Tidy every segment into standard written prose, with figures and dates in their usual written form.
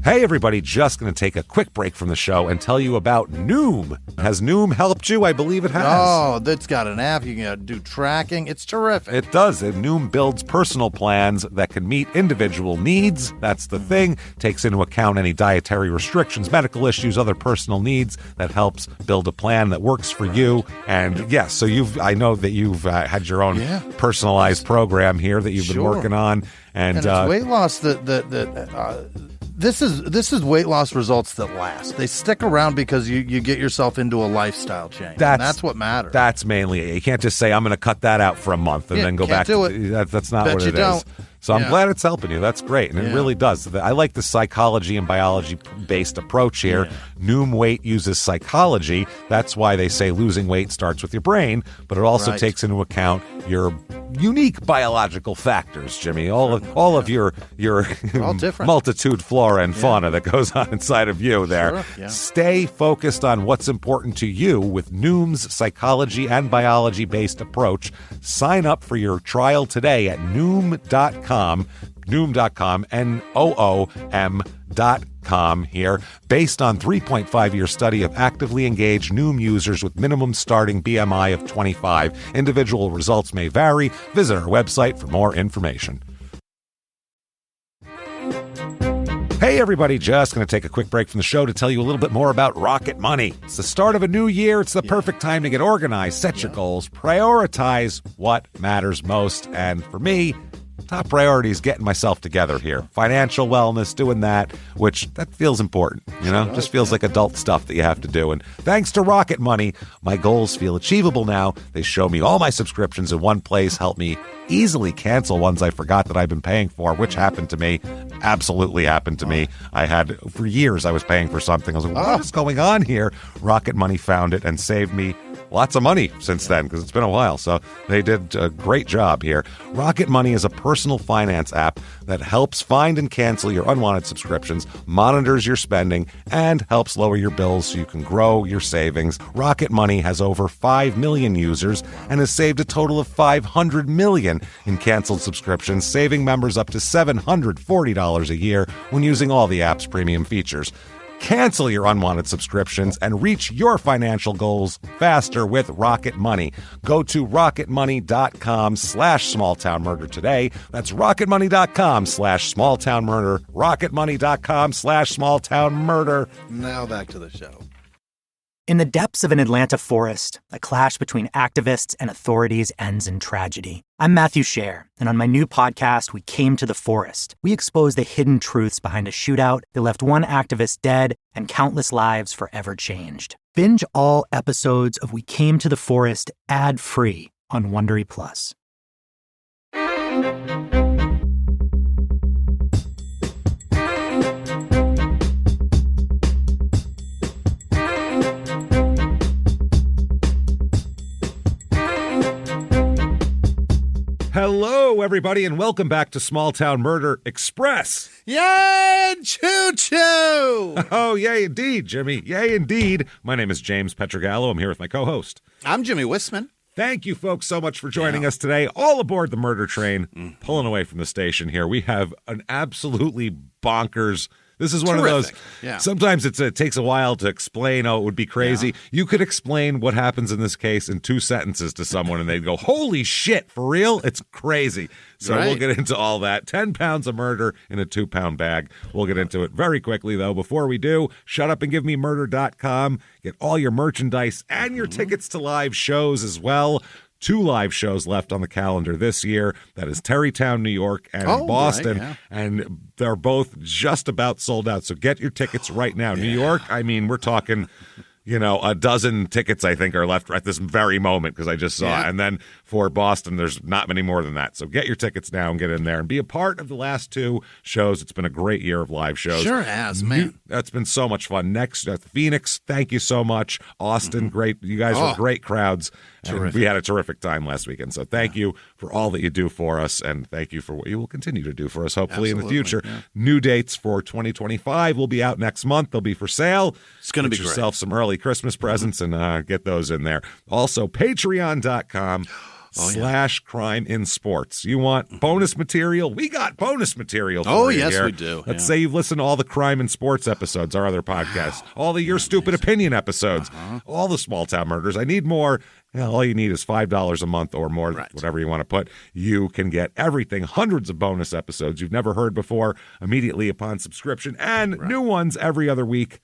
Hey everybody, just going to take a quick break from the show and tell you about Noom. Has Noom helped you? I believe it has. Oh, that's got an app. You can do tracking. It's terrific. It does. And Noom builds personal plans that can meet individual needs. That's the thing. Takes into account any dietary restrictions, medical issues, other personal needs. That helps build a plan that works for you. And yes, so I know that you've had your own personalized program here that you've been working on. And it's weight loss This is weight loss results that last. They stick around because you get yourself into a lifestyle change. That's what matters. That's mainly it. You can't just say, I'm going to cut that out for a month and then go back to it. That's not what it is. So I'm glad it's helping you. That's great. And it really does. I like the psychology and biology-based approach here. Yeah. Noom Weight uses psychology. That's why they say losing weight starts with your brain, but it also takes into account your unique biological factors, Jimmy. All of your multitude flora and fauna that goes on inside of you there. Sure. Yeah. Stay focused on what's important to you with Noom's psychology and biology-based approach. Sign up for your trial today at Noom.com, Noom.com here, based on 3.5-year study of actively engaged Noom users with minimum starting BMI of 25. Individual results may vary. Visit our website for more information. Hey everybody, just going to take a quick break from the show to tell you a little bit more about Rocket Money. It's the start of a new year. It's the perfect time to get organized, set your goals, prioritize what matters most. And for me, top priority is getting myself together here. Financial wellness, doing that, which that feels important, just feels like adult stuff that you have to do. And thanks to Rocket Money, my goals feel achievable now. They show me all my subscriptions in one place, help me easily cancel ones I forgot that I've been paying for, which happened to me, absolutely happened to me. For years, I was paying for something. I was like, what is going on here? Rocket Money found it and saved me lots of money since then, because it's been a while. So they did a great job here. Rocket Money is a personal finance app that helps find and cancel your unwanted subscriptions, monitors your spending, and helps lower your bills so you can grow your savings. Rocket Money has over 5 million users and has saved a total of $500 million in canceled subscriptions, saving members up to $740 a year when using all the app's premium features. Cancel your unwanted subscriptions and reach your financial goals faster with Rocket Money. Go to rocketmoney.com/smalltownmurder today. That's rocketmoney.com/smalltownmurder. rocketmoney.com/smalltownmurder. Now back to the show. In the depths of an Atlanta forest, a clash between activists and authorities ends in tragedy. I'm Matthew Scher, and on my new podcast, We Came to the Forest, we expose the hidden truths behind a shootout that left one activist dead and countless lives forever changed. Binge all episodes of We Came to the Forest ad-free on Wondery Plus. Hello, everybody, and welcome back to Small Town Murder Express. Yay, choo-choo! Oh, yay, indeed, Jimmy. Yay, indeed. My name is James Petrogallo. I'm here with my co-host. I'm Jimmy Wissman. Thank you, folks, so much for joining us today. All aboard the murder train, pulling away from the station here. We have an absolutely bonkers... This is one of those, sometimes it takes a while to explain, it would be crazy. Yeah. You could explain what happens in this case in 2 sentences to someone and they'd go, holy shit, for real? It's crazy. So we'll get into all that. 10 pounds of murder in a 2-pound bag. We'll get into it very quickly, though. Before we do, shutupandgivememurder.com. Get all your merchandise and your tickets to live shows as well. 2 live shows left on the calendar this year. That is Terrytown, New York, and Boston. And they're both just about sold out. So get your tickets right now. New York, I mean, we're talking... a dozen tickets, I think, are left at this very moment because I just saw. Yeah. And then for Boston, there's not many more than that. So get your tickets now and get in there and be a part of the last 2 shows. It's been a great year of live shows. Sure has, man. That's been so much fun. Next, Phoenix, thank you so much. Austin, great. You guys were great crowds. And we had a terrific time last weekend. So thank you for all that you do for us. And thank you for what you will continue to do for us, hopefully, in the future. Yeah. New dates for 2025 will be out next month. They'll be for sale. It's going to be great. Yourself some early Christmas presents and get those in there. Also, patreon.com. /crime in sports. You want bonus material? We got bonus material for Oh, you yes, here. we do. Let's say you've listened to all the crime and sports episodes, our other podcasts, all the Your Stupid Opinion episodes, all the small town murders. I need more. All you need is $5 a month or more, whatever you want to put. You can get everything, hundreds of bonus episodes you've never heard before immediately upon subscription, and new ones every other week.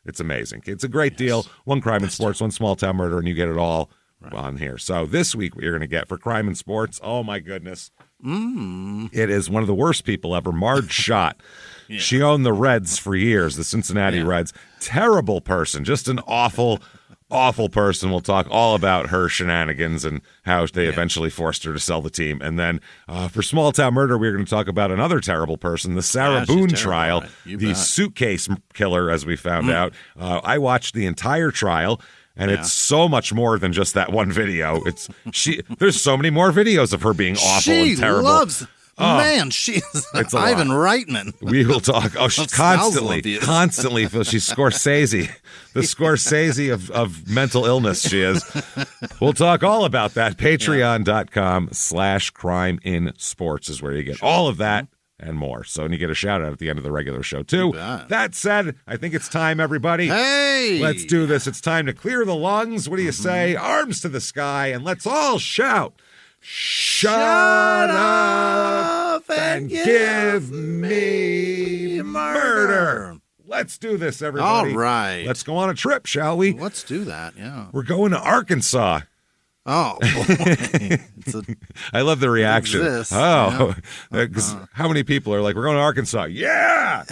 It's amazing. It's a great deal. One crime and sports, one small town murder, and you get it all on here. So this week what you're going to get for crime and sports, oh my goodness. It is one of the worst people ever, Marge Schott. She owned the Reds for years, the Cincinnati Reds. Terrible person, just an awful person. We'll talk all about her shenanigans and how they eventually forced her to sell the team. And then for small town murder, we're going to talk about another terrible person, the Sarah Boone trial, the suitcase killer, as we found out. I watched the entire trial. And it's so much more than just that one video. There's so many more videes of her being awful and terrible. She's Ivan Reitman. We will talk. Oh, she's constantly, she's Scorsese. The Scorsese of mental illness she is. We'll talk all about that. Patreon.com/crime in sports is where you get all of that and more. So, and you get a shout out at the end of the regular show, too. That said, I think it's time, everybody. Hey! Let's do this. It's time to clear the lungs. What do you say? Arms to the sky, and let's all shout. Shut up and give me murder. Let's do this, everybody. All right. Let's go on a trip, shall we? Let's do that, yeah. We're going to Arkansas. Oh, boy. I love the reaction. How many people are like, we're going to Arkansas? Yeah!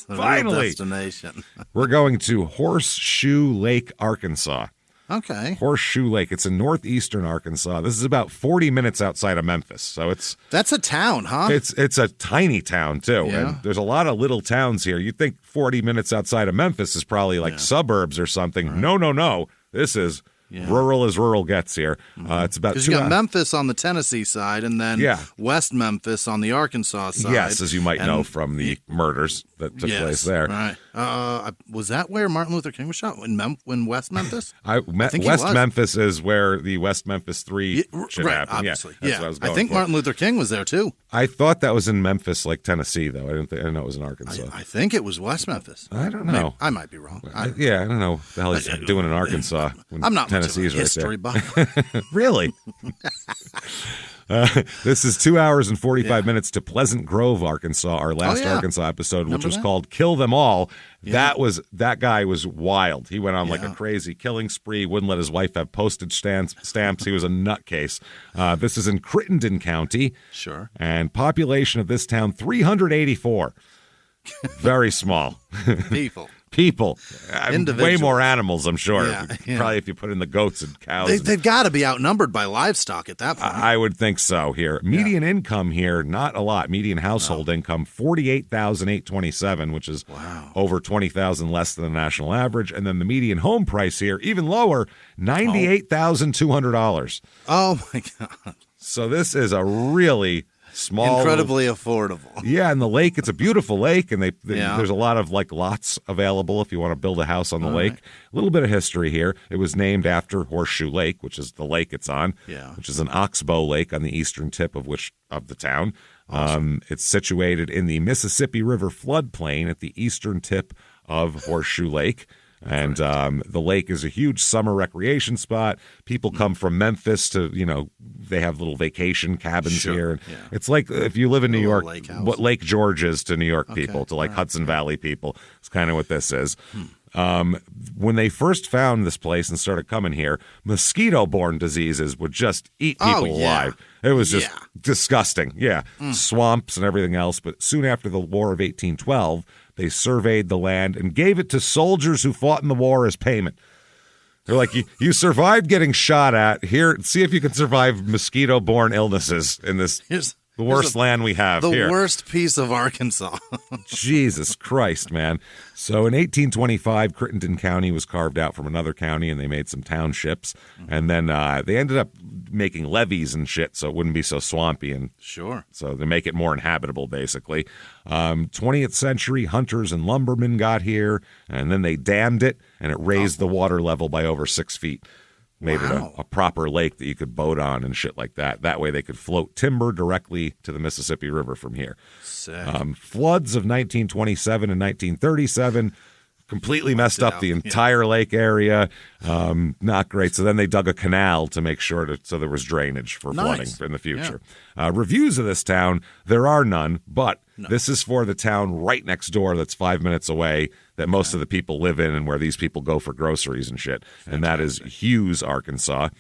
Finally. Destination. We're going to Horseshoe Lake, Arkansas. Okay. Horseshoe Lake. It's in northeastern Arkansas. This is about 40 minutes outside of Memphis. So that's a town, huh? It's a tiny town, too. Yeah. And there's a lot of little towns here. You'd think 40 minutes outside of Memphis is probably like suburbs or something. Right. No. This is rural as rural gets here. It's about 2 Because you got Memphis on the Tennessee side and then West Memphis on the Arkansas side. Yes, as you might know from the murders that took place there. Right. Was that where Martin Luther King was shot? In West Memphis? West Memphis is where the West Memphis 3 should happen. Obviously. That's what I was going I think for. Martin Luther King was there, too. I thought that was in Memphis, like Tennessee, though. I didn't know it was in Arkansas. I think it was West Memphis. I don't know. I might be wrong. I don't know what the hell he's doing in Arkansas. I'm not Tennessee's much of a history buff. Really? This is 2 hours and 45 minutes to Pleasant Grove, Arkansas, our last Arkansas episode, which was called Kill Them All. Yeah. That guy was wild. He went on like a crazy killing spree, wouldn't let his wife have postage stamps. He was a nutcase. This is in Crittenden County. Sure. And population of this town, 384. Very small. People. Way more animals, I'm sure. Probably if you put in the goats and cows. They've got to be outnumbered by livestock at that point. I would think so here. Median income here, not a lot. Median household income, $48,827, which is over $20,000 less than the national average. And then the median home price here, even lower, $98,200. Oh, my God. So this is a really small, incredibly affordable. Yeah, and the lake, it's a beautiful lake, and there's a lot of like lots available if you want to build a house on the lake. Right. A little bit of history here. It was named after Horseshoe Lake, which is the lake it's on, which is an oxbow lake on the eastern tip of the town. Awesome. It's situated in the Mississippi River floodplain at the eastern tip of Horseshoe Lake. And the lake is a huge summer recreation spot. People come from Memphis to, they have little vacation cabins here. Yeah. It's like if you live in New York, what Lake George is to New York people, to like Hudson Valley people. It's kind of what this is. When they first found this place and started coming here, mosquito-borne diseases would just eat people alive. It was just disgusting. Yeah, swamps and everything else. But soon after the War of 1812, they surveyed the land and gave it to soldiers who fought in the war as payment. They're like, you survived getting shot at. Here, see if you can survive mosquito-borne illnesses in this the worst land we have here. The worst piece of Arkansas. Jesus Christ, man. So in 1825, Crittenden County was carved out from another county, and they made some townships. And then they ended up making levees and shit so it wouldn't be so swampy. And so they make it more inhabitable, basically. 20th century, hunters and lumbermen got here, and then they dammed it, and it raised the water level by over 6 feet. made it a proper lake that you could boat on and shit like that. That way they could float timber directly to the Mississippi River from here. Sick. Floods of 1927 and 1937 completely messed up the entire lake area. Not great. So then they dug a canal to make sure so there was drainage for flooding in the future. Yeah. Reviews of this town, there are none, but this is for the town right next door that's 5 minutes away that most of the people live in and where these people go for groceries and shit. Fantastic. And that is Hughes, Arkansas.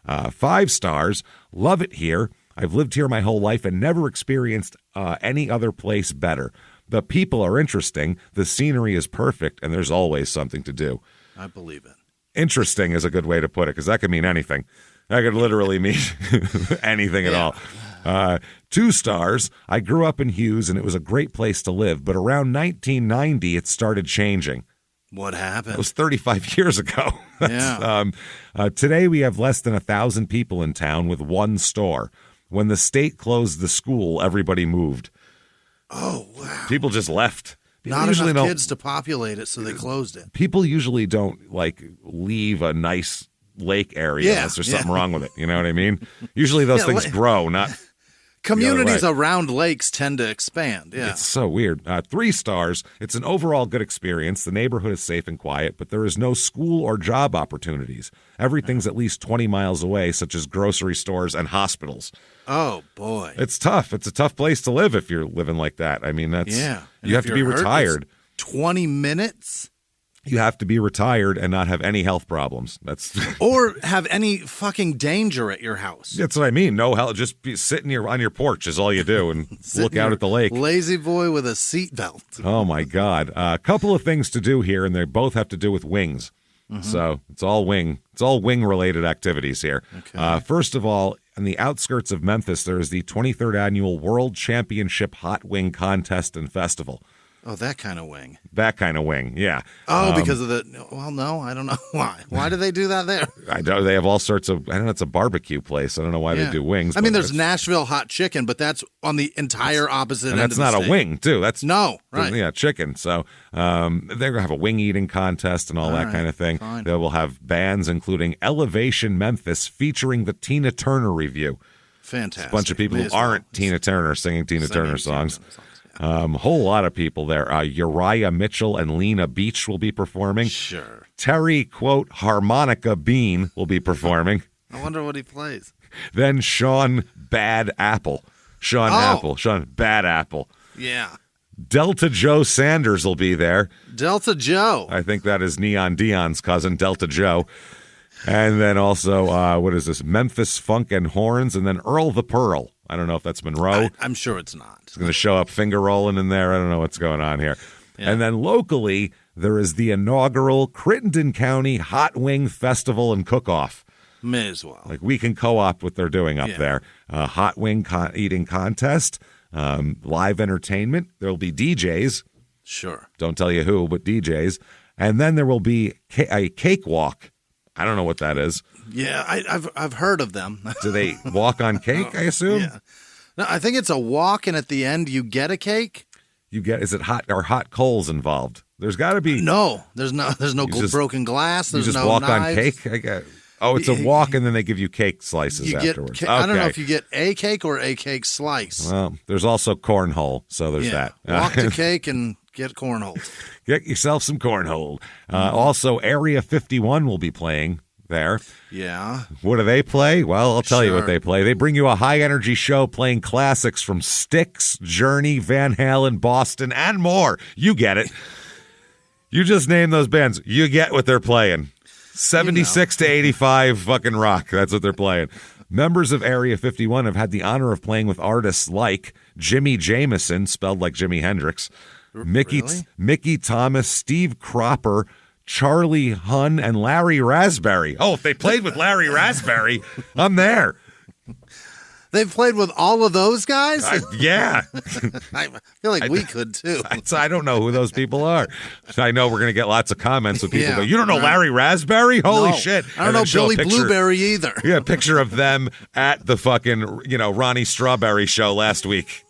5 stars. Love it here. I've lived here my whole life and never experienced any other place better. The people are interesting, the scenery is perfect, and there's always something to do. I believe it. Interesting is a good way to put it, because that could mean anything. That could literally mean anything at all. 2 stars. I grew up in Hughes, and it was a great place to live, but around 1990, it started changing. What happened? It was 35 years ago. Yeah. Today, we have less than 1,000 people in town with 1 store. When the state closed the school, everybody moved. Oh, wow. People just left. Not enough kids to populate it, so they closed it. People usually don't, leave a nice lake area unless there's something wrong with it. You know what I mean? Usually those things grow, not... Communities around lakes tend to expand, yeah. It's so weird. 3 stars. It's an overall good experience. The neighborhood is safe and quiet, but there is no school or job opportunities. Everything's at least 20 miles away, such as grocery stores and hospitals. Oh, boy. It's tough. It's a tough place to live if you're living like that. I mean, that's... Yeah. You have to be retired. 20 minutes? You have to be retired and not have any health problems. That's or have any fucking danger at your house. That's what I mean. No health. Just be sitting on your porch is all you do and look out at the lake. Lazy boy with a seatbelt. Oh my God! A couple of things to do here, and they both have to do with wings. Mm-hmm. So it's all wing. It's all wing related activities here. Okay. First of all, on the outskirts of Memphis, there is the 23rd annual World Championship Hot Wing Contest and Festival. Oh, that kind of wing. That kind of wing, yeah. Oh, because of the... Well, no, I don't know why. Why do they do that there? I don't. They have all sorts of... I don't know, it's a barbecue place. I don't know why they do wings. I mean, there's Nashville hot chicken, but that's on the entire opposite end of the state. And that's not a wing, too. That's No, right. Yeah, chicken. So they're going to have a wing-eating contest and all that kind of thing. Fine. They will have bands, including Elevation Memphis, featuring the Tina Turner Review. Fantastic. A bunch of people who aren't Tina Turner singing Tina Turner songs. Whole lot of people there. Uriah Mitchell and Lena Beach will be performing. Sure. Terry, quote, Harmonica Bean will be performing. I wonder what he plays. Then Sean Bad Apple. Sean Bad Apple. Yeah. Delta Joe Sanders will be there. Delta Joe. I think that is Neon Dion's cousin, Delta Joe. And then also, what is this? Memphis Funk and Horns, and then Earl the Pearl. I don't know if that's Monroe. I'm sure it's not. It's going to show up finger rolling in there. I don't know what's going on here. Yeah. And then locally, there is the inaugural Crittenden County Hot Wing Festival and Cook-Off. May as well. Like we can co-opt what they're doing up there. Hot wing eating contest, live entertainment. There will be DJs. Sure. Don't tell you who, but DJs. And then there will be a cakewalk. I don't know what that is. Yeah, I've heard of them. Do they walk on cake, I assume? Yeah. No, I think it's a walk, and at the end you get a cake. Is it hot or hot coals involved? There's got to be. No, there's no broken glass. There's you just no walk knives. on cake. It's a walk, and then they give you cake slices afterwards. I don't know if you get a cake or a cake slice. Well, there's also cornhole, so there's that. Walk the cake and get cornhole. Get yourself some cornhole. Also, Area 51 will be playing there. Yeah. What do they play? Well, I'll tell you what they play. They bring you a high-energy show playing classics from Styx, Journey, Van Halen, Boston, and more. You get it. You just name those bands. You get what they're playing. 76 to 85 fucking rock. That's what they're playing. Members of Area 51 have had the honor of playing with artists like Jimmy Jameson, spelled like Jimi Hendrix, Mickey Thomas, Steve Cropper, Charlie Hunn, and Larry Raspberry. Oh, if they played with Larry Raspberry, I'm there. They've played with all of those guys? Yeah. I feel like we could, too. I don't know who those people are. I know we're going to get lots of comments with people go, you don't know Larry Raspberry? Holy shit. I don't know Billy Blueberry either. Yeah, a picture of them at the fucking, Ronnie Strawberry show last week.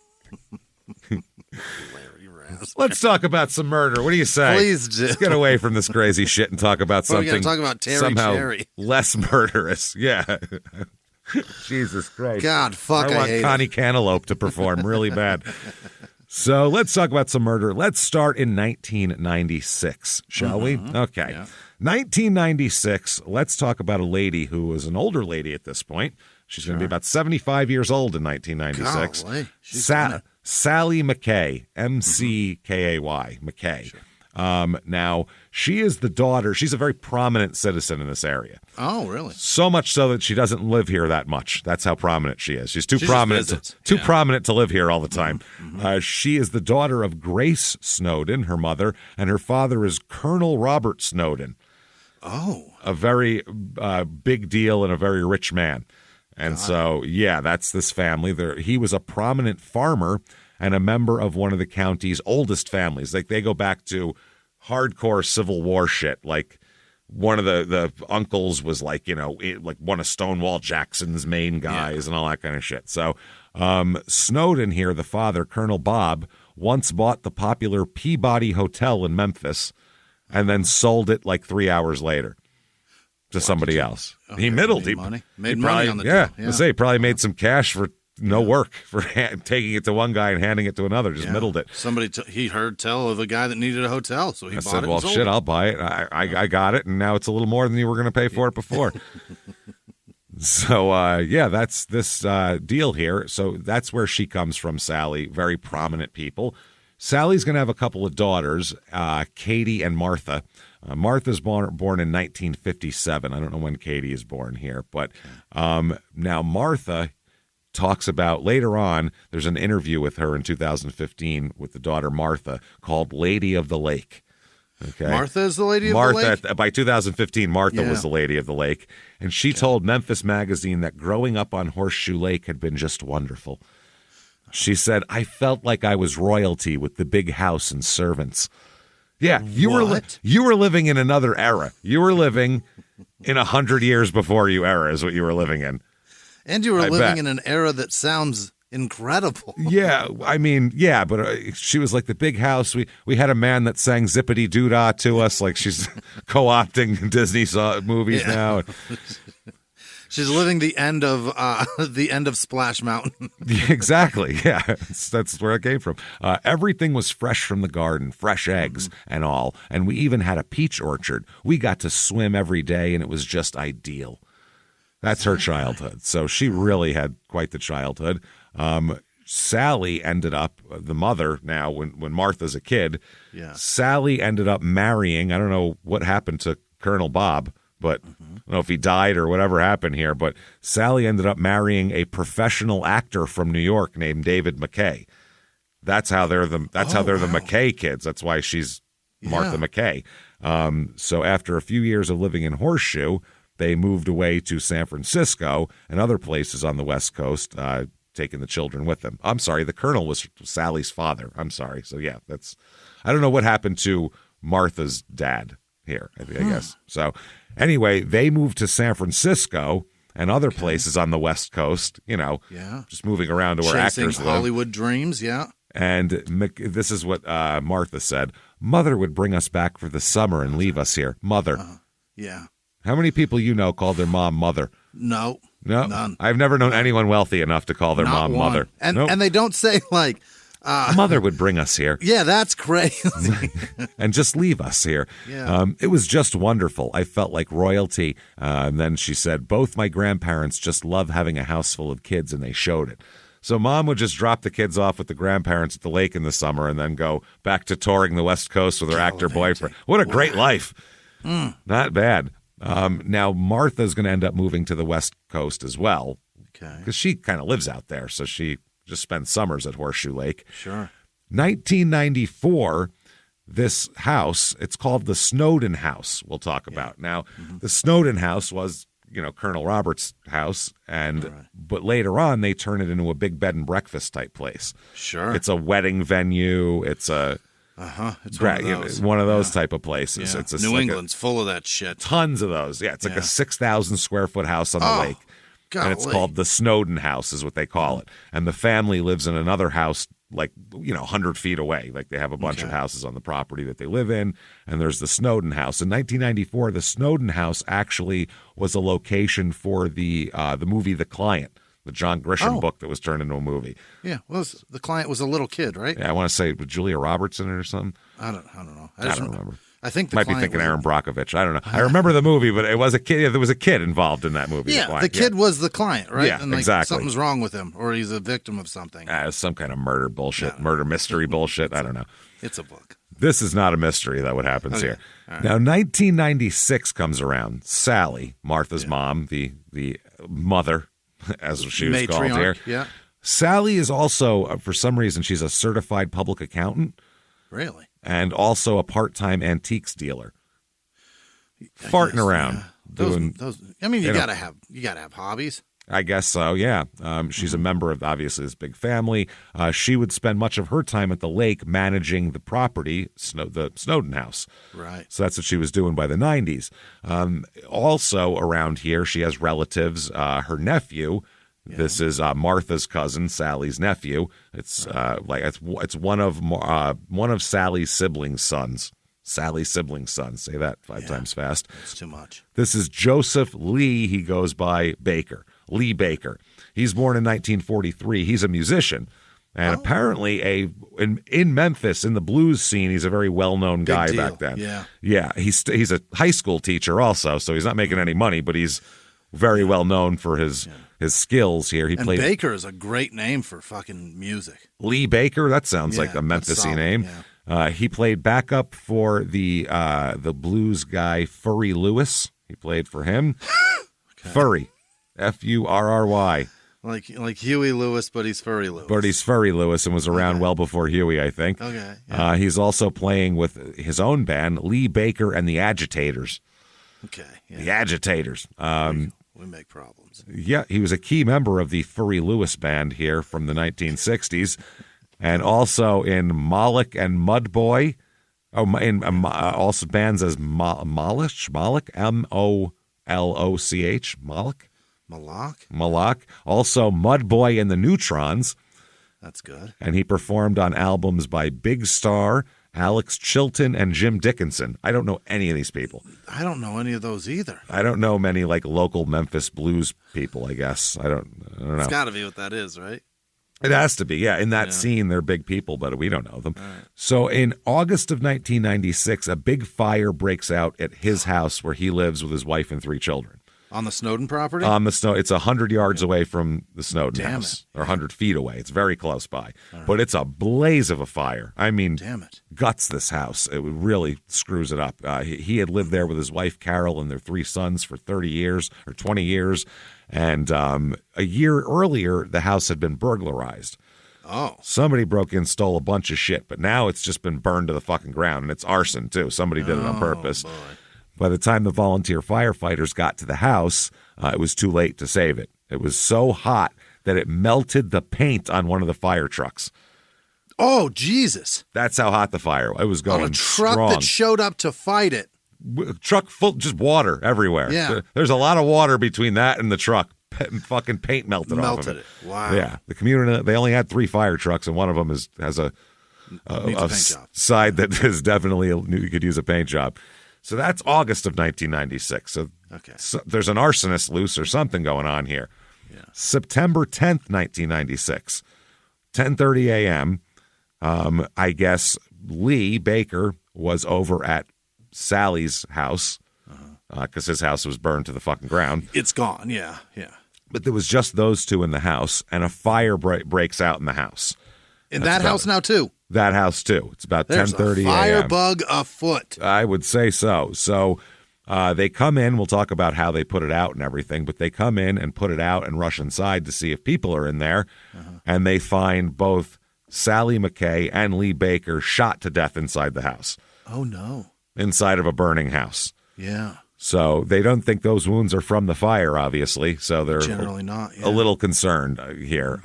Let's talk about some murder. What do you say? Please do. Let's get away from this crazy shit and talk about Well, we something gotta talk about Terry somehow Cherry. less murderous. Yeah. Jesus Christ. God, fuck, I want hate Connie it. Cantaloupe to perform really bad. So let's talk about some murder. Let's start in 1996, shall we? Okay. Yeah. 1996, let's talk about a lady who was an older lady at this point. She's going to be about 75 years old in 1996. Golly, she's Sally McKay, M-C-K-A-Y, McKay. Sure. Now, she is the daughter. She's a very prominent citizen in this area. Oh, really? So much so that she doesn't live here that much. That's how prominent she is. She's too prominent. Too prominent to live here all the time. She is the daughter of Grace Snowden, her mother, and her father is Colonel Robert Snowden. Oh. A very big deal and a very rich man. And so, yeah, that's this family. He was a prominent farmer and a member of one of the county's oldest families. Like, they go back to hardcore Civil War shit. Like, one of the uncles was like, like one of Stonewall Jackson's main guys and all that kind of shit. So Snowden here, the father, Colonel Bob, once bought the popular Peabody Hotel in Memphis and then sold it like 3 hours later to somebody else. Okay, he middled. Made money on the deal. Yeah. I say he probably made some cash for no work, for taking it to one guy and handing it to another. Just middled it. Somebody he heard tell of a guy that needed a hotel, so he bought said, it. Well, and sold shit, it. I'll buy it. I got it, and now it's a little more than you were going to pay for it before. So, that's this deal here. So that's where she comes from, Sally. Very prominent people. Sally's going to have a couple of daughters, Katie and Martha. Martha's born in 1957. I don't know when Katie is born here, but now Martha talks about later on. There's an interview with her in 2015 with the daughter Martha called "Lady of the Lake." Okay, Martha is the lady of the lake. By 2015, Martha was the lady of the lake, and she told Memphis Magazine that growing up on Horseshoe Lake had been just wonderful. She said, "I felt like I was royalty with the big house and servants." Yeah, you were living in another era. You were living in 100 years before you era is what you were living in. And you were living in an era that sounds incredible. Yeah, I mean, yeah, but she was like the big house. We had a man that sang Zippity Doo-Dah to us, like she's co-opting Disney movies now. She's living the end of Splash Mountain. Exactly. Yeah, that's where it came from. Everything was fresh from the garden, fresh eggs and all. And we even had a peach orchard. We got to swim every day, and it was just ideal. That's her childhood. So she really had quite the childhood. Sally ended up, the mother now, when Martha's a kid, Sally ended up marrying, I don't know what happened to Colonel Bob, but I don't know if he died or whatever happened here, but Sally ended up marrying a professional actor from New York named David McKay. That's how they're the McKay kids. That's why she's Martha McKay. So after a few years of living in Horseshoe, they moved away to San Francisco and other places on the West Coast, taking the children with them. I'm sorry, the colonel was Sally's father. I'm sorry. So yeah, I don't know what happened to Martha's dad here, I guess. So anyway, they moved to San Francisco and other places on the West Coast, just moving around to where actors live. Hollywood dreams, And this is what Martha said. Mother would bring us back for the summer and leave us here. Mother. Yeah. How many people call their mom mother? No, none. I've never known anyone wealthy enough to call their mom mother. And and they don't say like, Mother would bring us here. Yeah, that's crazy. And just leave us here. Yeah. It was just wonderful. I felt like royalty. And then she said, both my grandparents just love having a house full of kids, and they showed it. So Mom would just drop the kids off with the grandparents at the lake in the summer and then go back to touring the West Coast with her actor boyfriend. What a great life. Not bad. Now, Martha's going to end up moving to the West Coast as well. Okay. Because she kind of lives out there, so she just spends summers at Horseshoe Lake. Sure. 1994, this house, it's called the Snowden House, we'll talk about. Now, the Snowden House was, Colonel Roberts' house, but later on, they turn it into a big bed and breakfast type place. Sure. It's a wedding venue. It's a... It's one of those type of places. Yeah. It's New England's full of that shit. Tons of those. Yeah, it's like a 6,000 square foot house on the lake. Golly. And it's called the Snowden House is what they call it. And the family lives in another house 100 feet away. Like they have a bunch of houses on the property that they live in, and there's the Snowden house. In 1994, the Snowden house actually was a location for the movie The Client, the John Grisham book that was turned into a movie. Yeah, well, The Client was a little kid, right? Yeah, I want to say with Julia Roberts in it or something. I don't know. I don't remember. I think might be thinking Aaron Brockovich. I don't know. I remember the movie, but it was a kid. Yeah, there was a kid involved in that movie. Yeah, the kid was the client, right? Yeah, and exactly. Something's wrong with him, or he's a victim of something. Some kind of murder bullshit, murder mystery bullshit. I don't know. It's a book. This is not a mystery, though, what happens here. Right. Now, 1996 comes around. Sally, Martha's mom, the mother, as she was called here. Yeah. Sally is also, for some reason, she's a certified public accountant. Really? And also a part-time antiques dealer. Farting around. Yeah. Those. I mean, you gotta have hobbies. I guess so, yeah. She's a member of, obviously, this big family. She would spend much of her time at the lake managing the property, the Snowden house. Right. So that's what she was doing by the 90s. Also around here, she has relatives. Her nephew, this is Martha's cousin, Sally's nephew. It's it's one of Sally's siblings' sons. Sally's siblings' son. Say that five times fast. It's too much. This is Joseph Lee. He goes by Baker. Lee Baker. He's born in 1943. He's a musician. And apparently in Memphis, in the blues scene, he's a very well-known guy back then. Yeah. Yeah. He's a high school teacher also, so he's not making any money, but he's very well known for his skills here. Baker is a great name for fucking music. Lee Baker? That sounds like a Memphis-y name. Yeah. He played backup for the blues guy Furry Lewis. He played for him. Furry, Furry, like Huey Lewis, but he's Furry Lewis. But he's Furry Lewis and was around well before Huey, I think. Okay. Yeah. He's also playing with his own band, Lee Baker and the Agitators. Okay. Yeah. The Agitators. We make problems. Yeah, he was a key member of the Furry Lewis band here from the 1960s. And also in Moloch and Mudboy. Also bands as Moloch, M-O-L-O-C-H, Moloch. Moloch. Also Mudboy and the Neutrons. That's good. And he performed on albums by Big Star, Alex Chilton, and Jim Dickinson. I don't know any of these people. I don't know any of those either. I don't know many local Memphis blues people, I guess. I don't know. It's got to be what that is, right? It has to be, yeah. In that scene, they're big people, but we don't know them. Right. So in August of 1996, a big fire breaks out at his house where he lives with his wife and 3 children. On the Snowden property? It's 100 yards away from the Snowden house, or 100 feet away. It's very close by. Right. But it's a blaze of a fire. I mean, guts this house. It really screws it up. He had lived there with his wife, Carol, and their 3 sons for 30 years or 20 years. And a year earlier, the house had been burglarized. Oh. Somebody broke in, stole a bunch of shit, but now it's just been burned to the fucking ground, and it's arson, too. Somebody did it on purpose. Boy. By the time the volunteer firefighters got to the house, it was too late to save it. It was so hot that it melted the paint on one of the fire trucks. Oh, Jesus. That's how hot the fire was. It was going on a truck strong. That showed up to fight it. Truck full, just water everywhere. Yeah. There's a lot of water between that and the truck. Fucking paint melted off of it. Wow. Yeah. The community, they only had 3 fire trucks, and one of them has a side that is definitely, you could use a paint job. So that's August of 1996. So there's an arsonist loose or something going on here. Yeah. September 10th, 1996, 10:30 a.m., I guess Lee Baker was over at Sally's house because his house was burned to the fucking ground. It's gone, yeah. But there was just those 2 in the house, and a fire breaks out in the house. In that house now, too? That house, too. It's about 10:30 a.m. There's a firebug afoot. I would say so. So they come in. We'll talk about how they put it out and everything, but they come in and put it out and rush inside to see if people are in there, and they find both Sally McKay and Lee Baker shot to death inside the house. Oh, no. Inside of a burning house. Yeah. So they don't think those wounds are from the fire, obviously, so they're generally not, a little concerned here.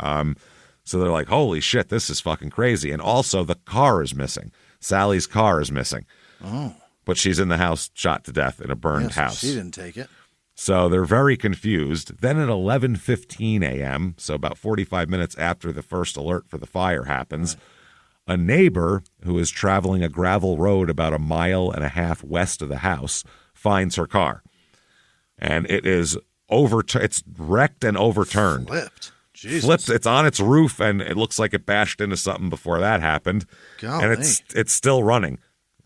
So they're like, holy shit, this is fucking crazy. And also the car is missing. Sally's car is missing. Oh. But she's in the house shot to death in a burned house. She didn't take it. So they're very confused. Then at 11:15 a.m., so about 45 minutes after the first alert for the fire happens, a neighbor who is traveling a gravel road about a mile and a half west of the house finds her car. And it is it's wrecked and overturned. Flipped. Jesus. Flipped. It's on its roof, and it looks like it bashed into something before that happened. Golly. And it's still running,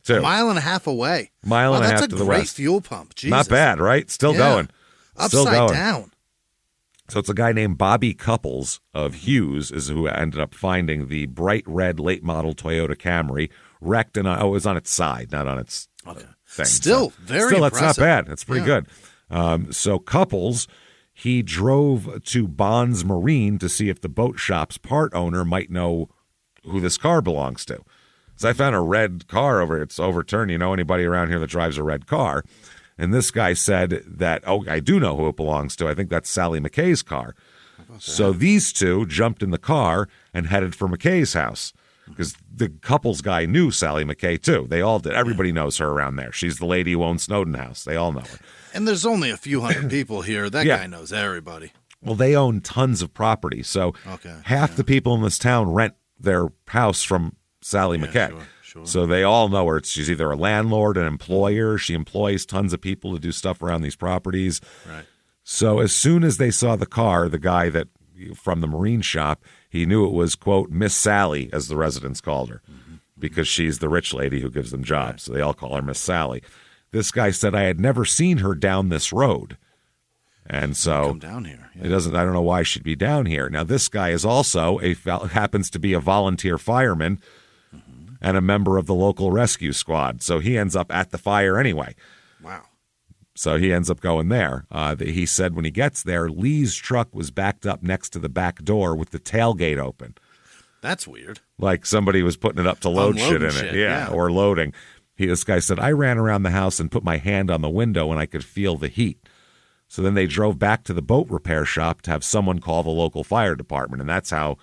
too. A mile and a half away. Mile and a half to the west. That's a great fuel pump. Jesus. Not bad, right? Still going. Still Upside going. down. So it's a guy named Bobby Couples of Hughes is who ended up finding the bright red late model Toyota Camry wrecked and it was on its side, not on its thing. Still very impressive. That's not bad. That's pretty good. So Couples, he drove to Bonds Marine to see if the boat shop's part owner might know who this car belongs to. So I found a red car it's overturned. You know anybody around here that drives a red car? And this guy said that, I do know who it belongs to. I think that's Sally McKay's car. So these two jumped in the car and headed for McKay's house because the Couples guy knew Sally McKay, too. They all did. Everybody knows her around there. She's the lady who owns Snowden House. They all know her. And there's only a few hundred people here. That guy knows everybody. Well, they own tons of property. So half the people in this town rent their house from Sally McKay. Sure. So they all know her. She's either a landlord, an employer. She employs tons of people to do stuff around these properties. Right. So as soon as they saw the car, the guy that from the marine shop, he knew it was, quote, Miss Sally, as the residents called her, because she's the rich lady who gives them jobs. Right. So they all call her Miss Sally. This guy said, I had never seen her down this road. And so come down here. It doesn't. I don't know why she'd be down here. Now, this guy is also happens to be a volunteer fireman and a member of the local rescue squad. So he ends up at the fire anyway. Wow. So he ends up going there. He said when he gets there, Lee's truck was backed up next to the back door with the tailgate open. That's weird. Like somebody was putting it up to load shit in it. Yeah, or loading. This guy said, I ran around the house and put my hand on the window and I could feel the heat. So then they drove back to the boat repair shop to have someone call the local fire department. And that's how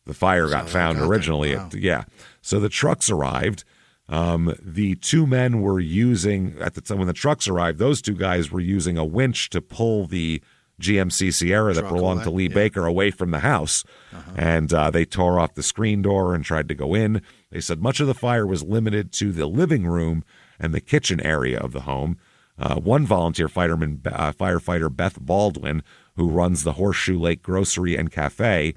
the fire got found originally. Wow. So the trucks arrived. The two men were using, at the time when the trucks arrived, those two guys were using a winch to pull the GMC Sierra that belonged to Lee Baker away from the house. And they tore off the screen door and tried to go in. They said much of the fire was limited to the living room and the kitchen area of the home. One volunteer firefighter, Beth Baldwin, who runs the Horseshoe Lake Grocery and Cafe,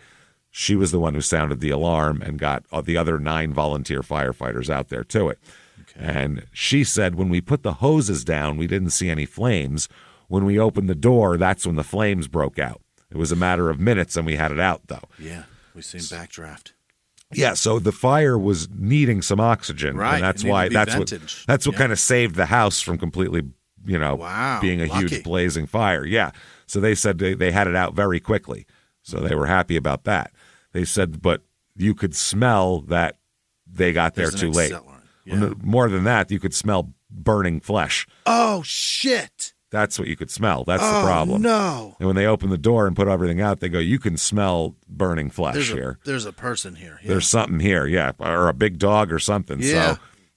she was the one who sounded the alarm and got the other 9 volunteer firefighters out there to it. Okay. And she said, when we put the hoses down, we didn't see any flames. When we opened the door, that's when the flames broke out. It was a matter of minutes, and we had it out, though. Yeah, we've seen backdraft. Yeah, so the fire was needing some oxygen, right? And that's why that's what kind of saved the house from completely, being a huge blazing fire. Yeah, so they said they had it out very quickly, so they were happy about that. They said, but you could smell that they got there too late. Yeah. More than that, you could smell burning flesh. Oh shit! That's what you could smell. That's the problem. No. And when they open the door and put everything out, they go, you can smell burning flesh here. There's a person here. Yeah. There's something here, or a big dog or something. Yeah.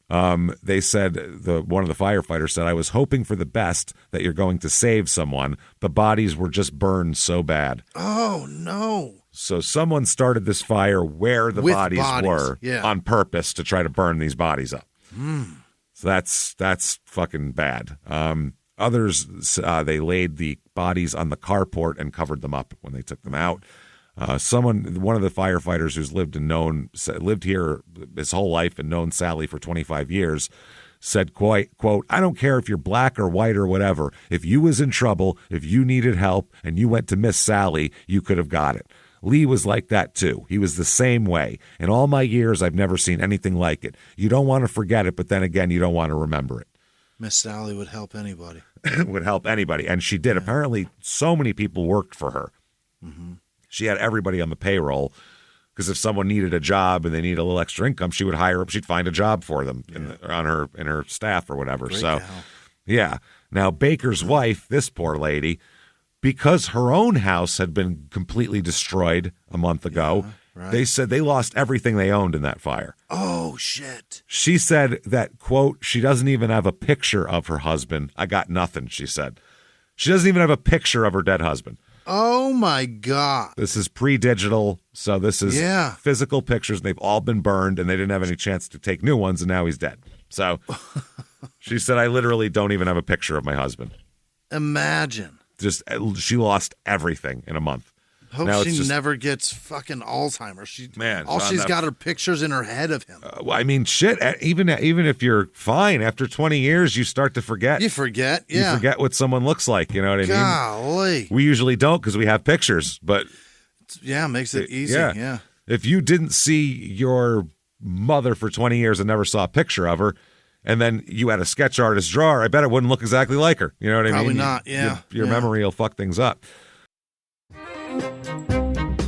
So they said, one of the firefighters said, I was hoping for the best that you're going to save someone. The bodies were just burned so bad. Oh, no. So someone started this fire where the bodies were on purpose to try to burn these bodies up. So that's fucking bad. Others, they laid the bodies on the carport and covered them up when they took them out. One of the firefighters who's lived here his whole life and known Sally for 25 years, said, quote, I don't care if you're black or white or whatever. If you was in trouble, if you needed help and you went to Miss Sally, you could have got it. Lee was like that, too. He was the same way. In all my years, I've never seen anything like it. You don't want to forget it, but then again, you don't want to remember it. Miss Sally would help anybody. Would help anybody. And she did. Yeah. Apparently, so many people worked for her. Mm-hmm. She had everybody on the payroll because if someone needed a job and they needed a little extra income, she would hire them. She'd find a job for them in her staff or whatever. Great so, gal. Yeah. Now, Baker's wife, this poor lady, because her own house had been completely destroyed a month ago, right. They said they lost everything they owned in that fire. Oh, shit. She said that, quote, she doesn't even have a picture of her husband. I got nothing, she said. She doesn't even have a picture of her dead husband. Oh, my God. This is pre-digital, so this is physical pictures. They've all been burned, and they didn't have any chance to take new ones, and now he's dead. So she said, I literally don't even have a picture of my husband. Imagine. She lost everything in a month. Hope she never gets fucking Alzheimer's. She's got are pictures in her head of him. I mean, shit. Even if you're fine after 20 years, you start to forget. You forget, yeah. You forget what someone looks like. You know what I mean? Golly. We usually don't because we have pictures, but makes it easy. Yeah. If you didn't see your mother for 20 years and never saw a picture of her, and then you had a sketch artist draw her, I bet it wouldn't look exactly like her. You know what I mean? Probably not. Yeah. Your memory will fuck things up.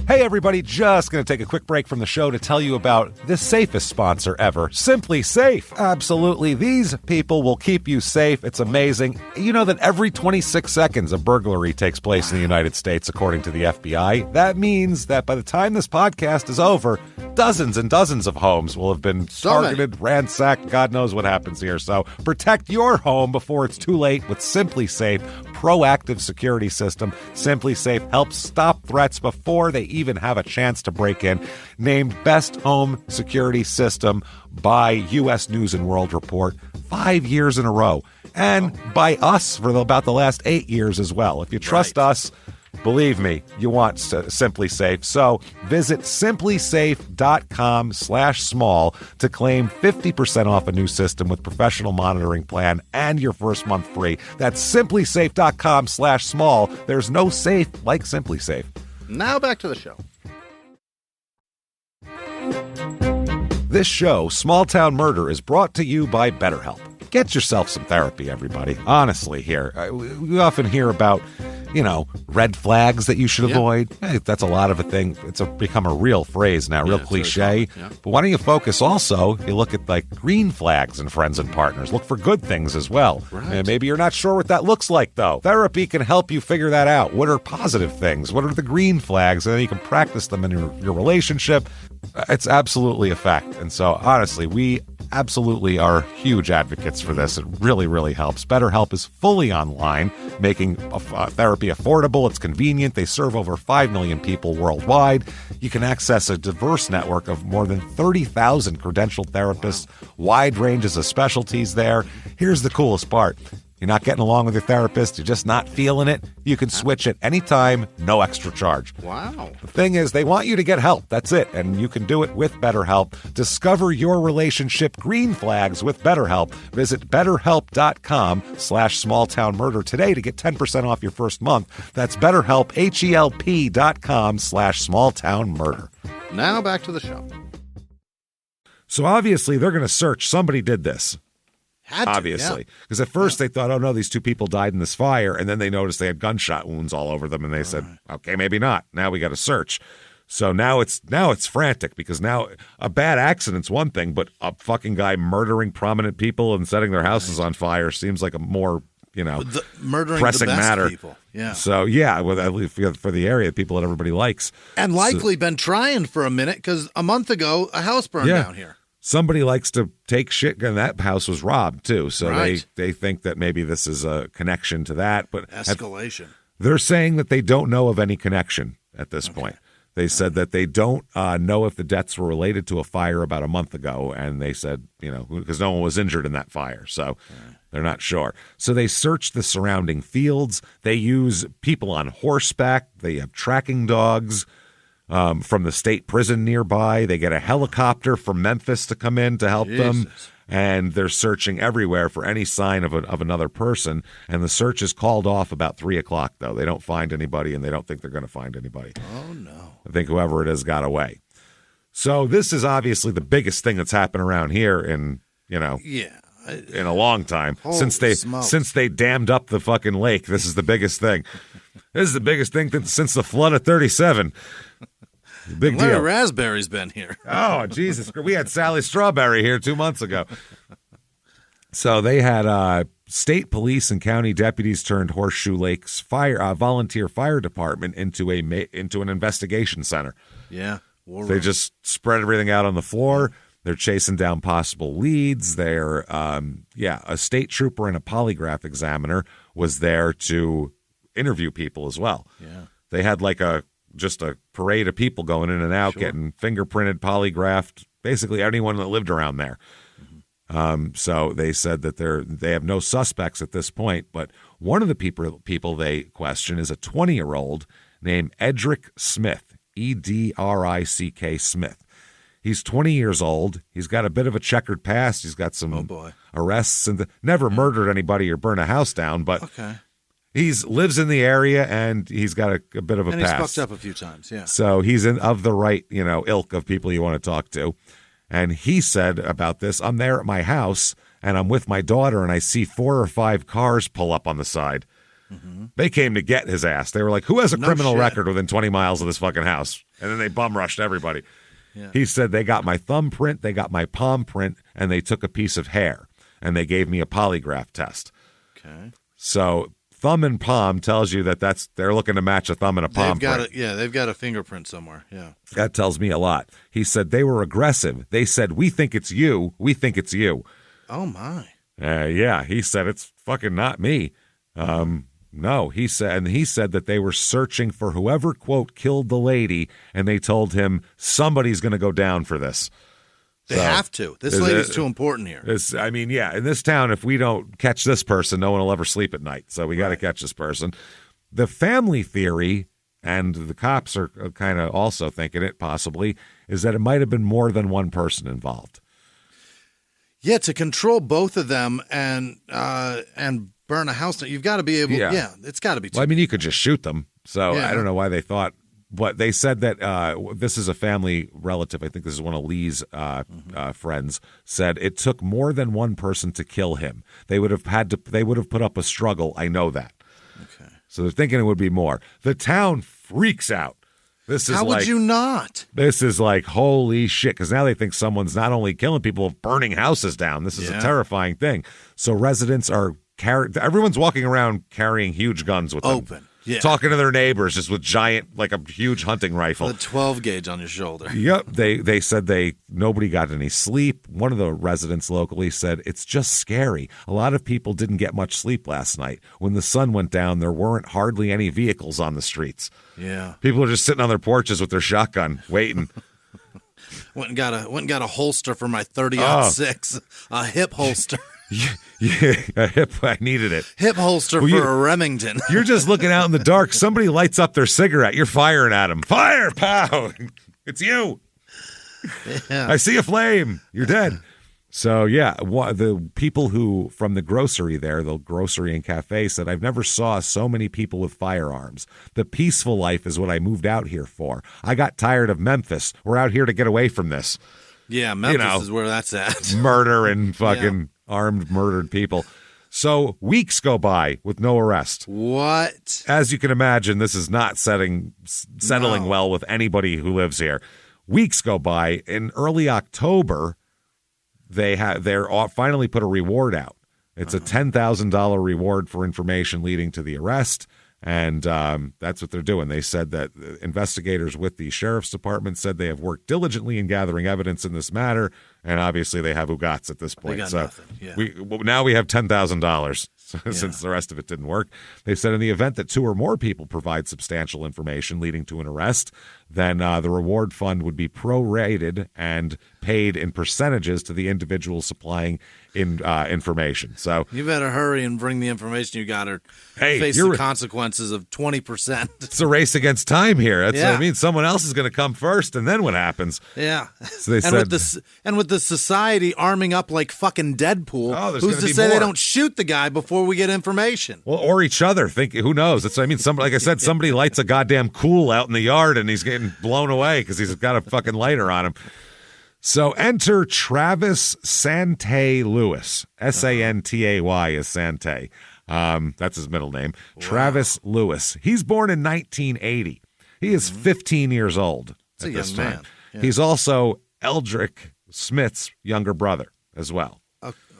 Hey everybody, just going to take a quick break from the show to tell you about the safest sponsor ever, Simply Safe. Absolutely, these people will keep you safe. It's amazing. You know that every 26 seconds a burglary takes place in the United States, according to the FBI. That means that by the time this podcast is over, dozens and dozens of homes will have been targeted, ransacked, God knows what happens here. So protect your home before it's too late with Simply Safe proactive security system. Simply Safe helps stop threats before they even have a chance to break in. Named Best Home Security System by U.S. News and World Report 5 years in a row. And by us for about the last 8 years as well. If you trust us, believe me, you want Simply Safe. So visit simplysafe.com/small to claim 50% off a new system with professional monitoring plan and your first month free. That's simplysafe.com/small. There's no safe like Simply Safe. Now back to the show. This show, Small Town Murder, is brought to you by BetterHelp. Get yourself some therapy, everybody. Honestly, here. We often hear about, red flags that you should avoid. Hey, that's a lot of a thing. It's become a real phrase now, real cliche. Yeah. But why don't you focus also, you look at like green flags in friends and partners. Look for good things as well. Right. And maybe you're not sure what that looks like, though. Therapy can help you figure that out. What are positive things? What are the green flags? And then you can practice them in your relationship. It's absolutely a fact. And so, honestly, we absolutely are huge advocates for this. It really, really helps. BetterHelp is fully online, making therapy affordable. It's convenient. They serve over 5 million people worldwide. You can access a diverse network of more than 30,000 credentialed therapists, wide ranges of specialties there. Here's the coolest part. You're not getting along with your therapist, you're just not feeling it, you can switch at any time, no extra charge. Wow. The thing is, they want you to get help. That's it. And you can do it with BetterHelp. Discover your relationship green flags with BetterHelp. Visit BetterHelp.com/smalltownmurder today to get 10% off your first month. That's BetterHelp, HELP.com/smalltownmurder. Now back to the show. So obviously, they're going to search. Somebody did this. Obviously. Because at first they thought, oh, no, these two people died in this fire. And then they noticed they had gunshot wounds all over them. And they said, okay, maybe not. Now we got to search. So now it's frantic because now a bad accident's one thing, but a fucking guy murdering prominent people and setting their houses on fire seems like a more, murdering pressing the best matter. People. Yeah. So, yeah, well, at least for the area, people that everybody likes. And likely been trying for a minute because a month ago, a house burned down here. Somebody likes to take shit, and that house was robbed, too. So they think that maybe this is a connection to that. But escalation. They're saying that they don't know of any connection at this point. They said that they don't know if the deaths were related to a fire about a month ago. And they said, because no one was injured in that fire. So they're not sure. So they search the surrounding fields. They use people on horseback. They have tracking dogs. From the state prison nearby. They get a helicopter from Memphis to come in to help them. And they're searching everywhere for any sign of another person. And the search is called off about 3 o'clock, though. They don't find anybody, and they don't think they're going to find anybody. Oh, no. I think whoever it is got away. So this is obviously the biggest thing that's happened around here in a long time. Since they dammed up the fucking lake. This is the biggest thing. This is the biggest thing since the flood of 37. Big deal. Larry Raspberry's been here. Oh, Jesus. We had Sally Strawberry here 2 months ago. So they had state police and county deputies turned Horseshoe Lake's volunteer fire department into an investigation center. Yeah. They just spread everything out on the floor. They're chasing down possible leads. They're, a state trooper and a polygraph examiner was there to interview people as well. Yeah. They had like just a parade of people going in and out, getting fingerprinted, polygraphed, basically anyone that lived around there. So they said that they have no suspects at this point, but one of the people they question is a 20-year-old named Edric Smith, Edrick Smith. He's 20 years old. He's got a bit of a checkered past. He's got some arrests and never murdered anybody or burned a house down, but he lives in the area and he's got a bit of a past. And he's fucked up a few times, yeah. So he's of the right, ilk of people you want to talk to. And he said about this, I'm there at my house and I'm with my daughter and I see 4 or 5 cars pull up on the side. Mm-hmm. They came to get his ass. They were like, who has a criminal record within 20 miles of this fucking house? And then they bum rushed everybody. Yeah. He said they got my thumbprint, they got my palm print, and they took a piece of hair and they gave me a polygraph test. Okay. So thumb and palm tells you they're looking to match a thumb and a palm print. They've got a fingerprint somewhere. Yeah. That tells me a lot. He said they were aggressive. They said, we think it's you. We think it's you. Oh, my. Yeah. He said, it's fucking not me. No, he said that they were searching for whoever, quote, killed the lady, and they told him somebody's going to go down for this. They have to. This lady's too important here. In this town, if we don't catch this person, no one will ever sleep at night. So we got to catch this person. The family theory, and the cops are kind of also thinking it possibly, is that it might have been more than one person involved. Yeah, to control both of them and burn a house down, you've got to be able. Yeah, it's got to be. Well, you could just shoot them. So I don't know why they thought. But they said that this is a family relative. I think this is one of Lee's friends. Said it took more than one person to kill him. They would have put up a struggle. I know that. Okay. So they're thinking it would be more. The town freaks out. How would you not? This is like, holy shit, because now they think someone's not only killing people, burning houses down. This is a terrifying thing. So residents are everyone's walking around carrying huge guns with them. Open. Yeah. Talking to their neighbors just with giant, like a huge hunting rifle. The 12 gauge on your shoulder. Yep. They said nobody got any sleep. One of the residents locally said, it's just scary. A lot of people didn't get much sleep last night. When the sun went down, there weren't hardly any vehicles on the streets. Yeah. People are just sitting on their porches with their shotgun, waiting. Went and got a holster for my 30-06, a hip holster. Yeah, a hip. I needed it. Hip holster for a Remington. You're just looking out in the dark. Somebody lights up their cigarette. You're firing at them. Fire, pow! It's you. Yeah. I see a flame. You're dead. So yeah, the people who from the grocery there, the grocery and cafe, said, "I've never saw so many people with firearms. The peaceful life is what I moved out here for. I got tired of Memphis. We're out here to get away from this." Yeah, Memphis is where that's at. Murder and fucking armed, murdered people. So weeks go by with no arrest. What? As you can imagine, this is not settling well with anybody who lives here. Weeks go by. In early October, they're finally put a reward out. It's a $10,000 reward for information leading to the arrest. And that's what they're doing. They said that investigators with the sheriff's department said they have worked diligently in gathering evidence in this matter, and obviously they have ugats at this point. They got nothing. Yeah. Now we have $10,000 since the rest of it didn't work. They said in the event that 2 or more people provide substantial information leading to an arrest, then the reward fund would be prorated and paid in percentages to the individual supplying information. So you better hurry and bring the information you got, or face the consequences of 20%. It's a race against time here. That's what I mean. Someone else is going to come first, and then what happens? Yeah. So they said, with the society arming up like fucking Deadpool, who's to say more? They don't shoot the guy before we get information? Well, or each other. Who knows? That's what I mean. Like I said, somebody lights a goddamn cool out in the yard, and he's getting blown away because he's got a fucking lighter on him. So enter Travis Santay Lewis. Santay is Santay. That's his middle name. Wow. Travis Lewis. He's born in 1980. He is 15 years old at this time. Man. Yeah. He's also Edric Smith's younger brother as well.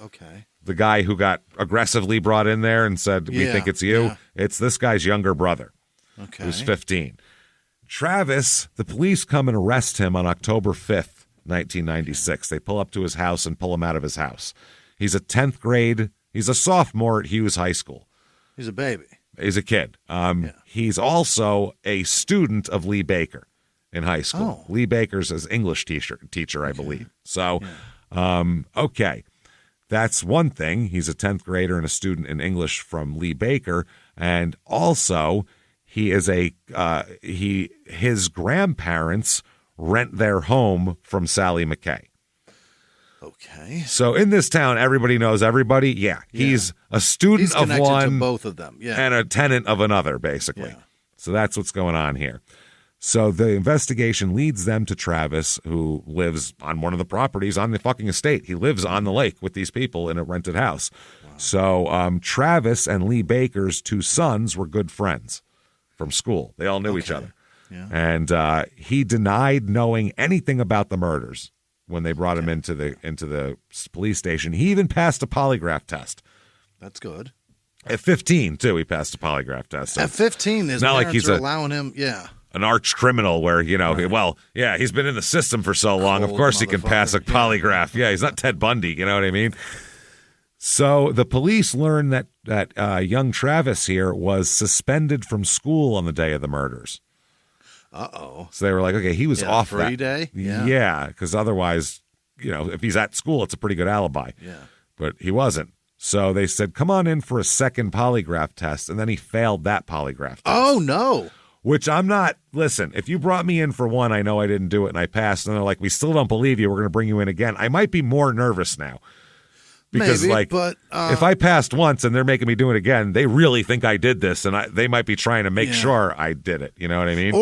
Okay. The guy who got aggressively brought in there and said, we think it's you. Yeah. It's this guy's younger brother, who's 15. Travis, the police come and arrest him on October 5th, 1996. They pull up to his house and pull him out of his house. He's a 10th grade. He's a sophomore at Hughes High School. He's a baby. He's a kid. He's also a student of Lee Baker in high school. Lee Baker's his English teacher, I believe. So, okay. That's one thing. He's a 10th grader and a student in English from Lee Baker. And also, he is his grandparents rent their home from Sally McKay. Okay. So in this town, everybody knows everybody. Yeah. He's a student of one. To both of them. Yeah. And a tenant of another, basically. Yeah. So that's what's going on here. So the investigation leads them to Travis, who lives on one of the properties on the fucking estate. He lives on the lake with these people in a rented house. Wow. So Travis and Lee Baker's 2 sons were good friends from school. They all knew each other. Yeah. And he denied knowing anything about the murders when they brought him into the police station. He even passed a polygraph test. That's good. At 15, too, he passed a polygraph test. So at 15, his not parents like he's are allowing him, an arch criminal where, he's been in the system for so long. Of course he can pass a polygraph. Yeah, he's not Ted Bundy, you know what I mean? So the police learned that young Travis here was suspended from school on the day of the murders. Uh-oh. So they were like, okay, he was off free that day? Yeah, because otherwise, if he's at school, it's a pretty good alibi. Yeah. But he wasn't. So they said, come on in for a second polygraph test, and then he failed that polygraph test. Oh, no. Which I'm not, listen, if you brought me in for one, I know I didn't do it, and I passed, and they're like, we still don't believe you, we're going to bring you in again. I might be more nervous now. Because, maybe, but if I passed once and they're making me do it again, they really think I did this, and they might be trying to make sure I did it. You know what I mean?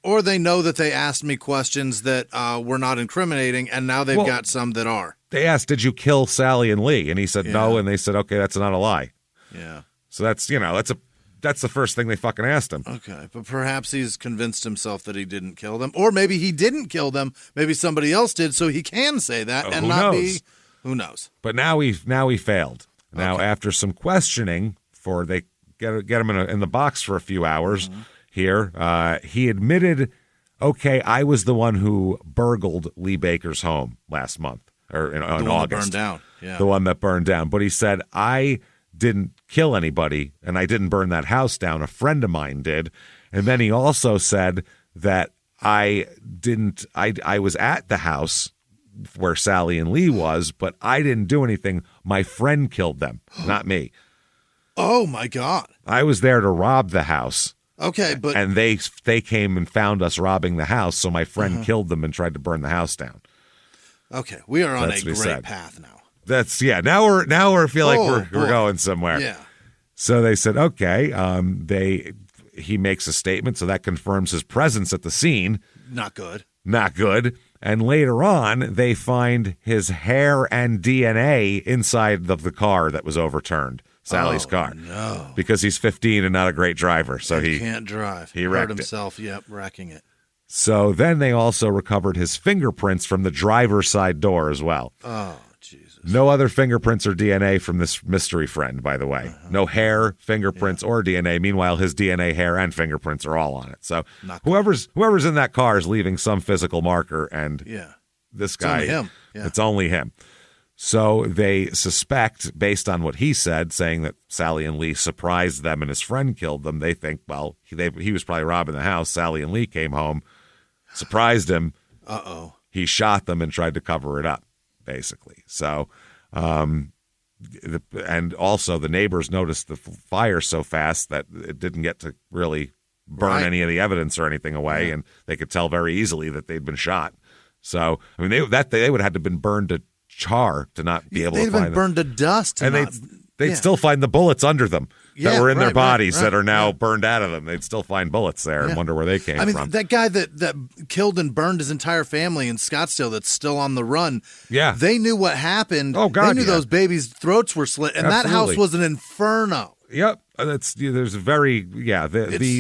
Or they know that they asked me questions that were not incriminating, and now they've got some that are. They asked, did you kill Sally and Lee? And he said no, and they said, okay, that's not a lie. Yeah. So that's the first thing they fucking asked him. Okay, but perhaps he's convinced himself that he didn't kill them, or maybe he didn't kill them. Maybe somebody else did, so he can say that and not be. Who knows? But now he failed. Now after some questioning, they get him in the box for a few hours here, he admitted, okay, I was the one who burgled Lee Baker's home last month or in August. The one that burned down. Yeah. The one that burned down. But he said, I didn't kill anybody and I didn't burn that house down. A friend of mine did. And then he also said that I was at the house where Sally and Lee was, but I didn't do anything. My friend killed them, not me. Oh, my God. I was there to rob the house. Okay, but... And they came and found us robbing the house, so my friend killed them and tried to burn the house down. Okay, we are on a great path now. Now we're feel like we're going somewhere. Yeah. So they said, okay, he makes a statement, so that confirms his presence at the scene. Not good. And later on, they find his hair and DNA inside of the car that was overturned, Sally's car. No. Because he's 15 and not a great driver. So he can't drive. He hurt wrecked himself. Yep, wrecking it. So then they also recovered his fingerprints from the driver's side door as well. Oh, Jesus. No other fingerprints or DNA from this mystery friend, by the way. No hair, fingerprints, or DNA. Meanwhile, his DNA, hair, and fingerprints are all on it. So whoever's in that car is leaving some physical marker, and this guy, it's only him. Yeah. It's only him. So they suspect, based on what he said, saying that Sally and Lee surprised them and his friend killed them, they think, well, he was probably robbing the house. Sally and Lee came home, surprised him. Uh-oh. He shot them and tried to cover it up, basically. So, and also the neighbors noticed the fire so fast that it didn't get to really burn any of the evidence or anything away, and they could tell very easily that they'd been shot. So, I mean, they would have had to have been burned to char to not be able to find them. They'd been burned to dust. And they'd still find the bullets under them that were in their bodies that are now burned out of them. They'd still find bullets there and wonder where they came from. That guy that killed and burned his entire family in Scottsdale that's still on the run, they knew what happened. Oh, God, they knew those babies' throats were slit, and that house was an inferno. Yep. It's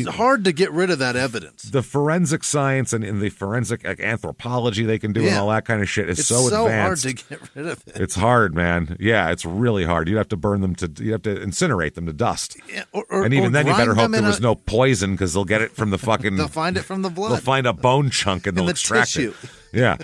hard to get rid of that evidence. The forensic science and in the forensic anthropology they can do and all that kind of shit is so advanced. It's so hard to get rid of it. It's hard, man. Yeah, it's really hard. You have to burn them you have to incinerate them to dust. Yeah, and even then, you better hope there was no poison because they'll get it from the fucking. They'll find it from the blood. They'll find a bone chunk and they'll extract tissue. it. Yeah.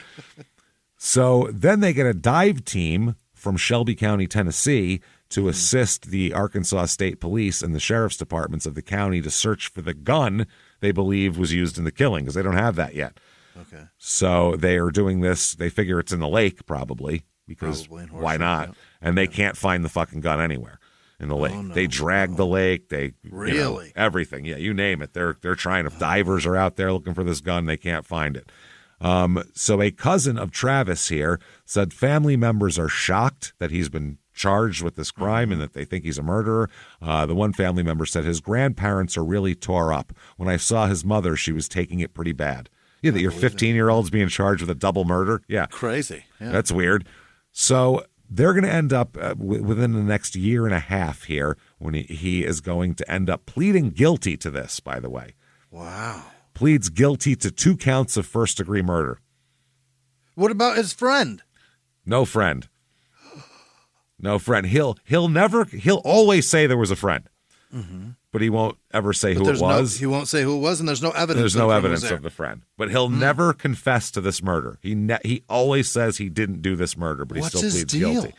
So then they get a dive team from Shelby County, Tennessee, to assist the Arkansas State Police and the sheriff's departments of the county to search for the gun they believe was used in the killing, because they don't have that yet. Okay. So they are doing this. They figure it's in the lake, probably, because why not? Yeah. And they can't find the fucking gun anywhere in the lake. No. They drag the lake. They really everything. Yeah, you name it. They're trying to. Divers are out there looking for this gun. They can't find it. So a cousin of Travis here said family members are shocked that he's been charged with this crime and that they think he's a murderer. The one family member said his grandparents are really tore up. When I saw his mother, she was taking it pretty bad. Yeah, that your 15-year-old's being charged with a double murder. Yeah. Crazy. Yeah. That's weird. So they're going to end up within the next year and a half here when he is going to end up pleading guilty to this, by the way. Wow. Pleads guilty to 2 counts of first-degree murder. What about his friend? No friend. No friend. He'll always say there was a friend. Mm-hmm. But he won't ever say who it was. He won't say who it was, and there's no evidence. There's no evidence of the friend. But he'll never confess to this murder. He always says he didn't do this murder, but he still pleads guilty.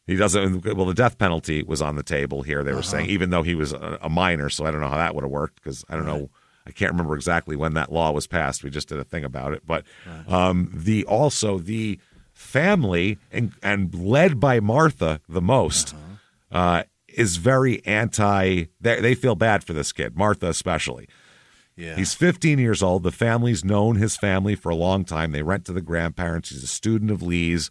He doesn't. Well, the death penalty was on the table here. They were saying, even though he was a minor, so I don't know how that would have worked, because I don't know. I can't remember exactly when that law was passed. We just did a thing about it. But the family and led by Martha the most. Is very anti. They feel bad for this kid, Martha especially. Yeah. He's 15 years old. The family's known his family for a long time. They rent to the grandparents. He's a student of Lee's,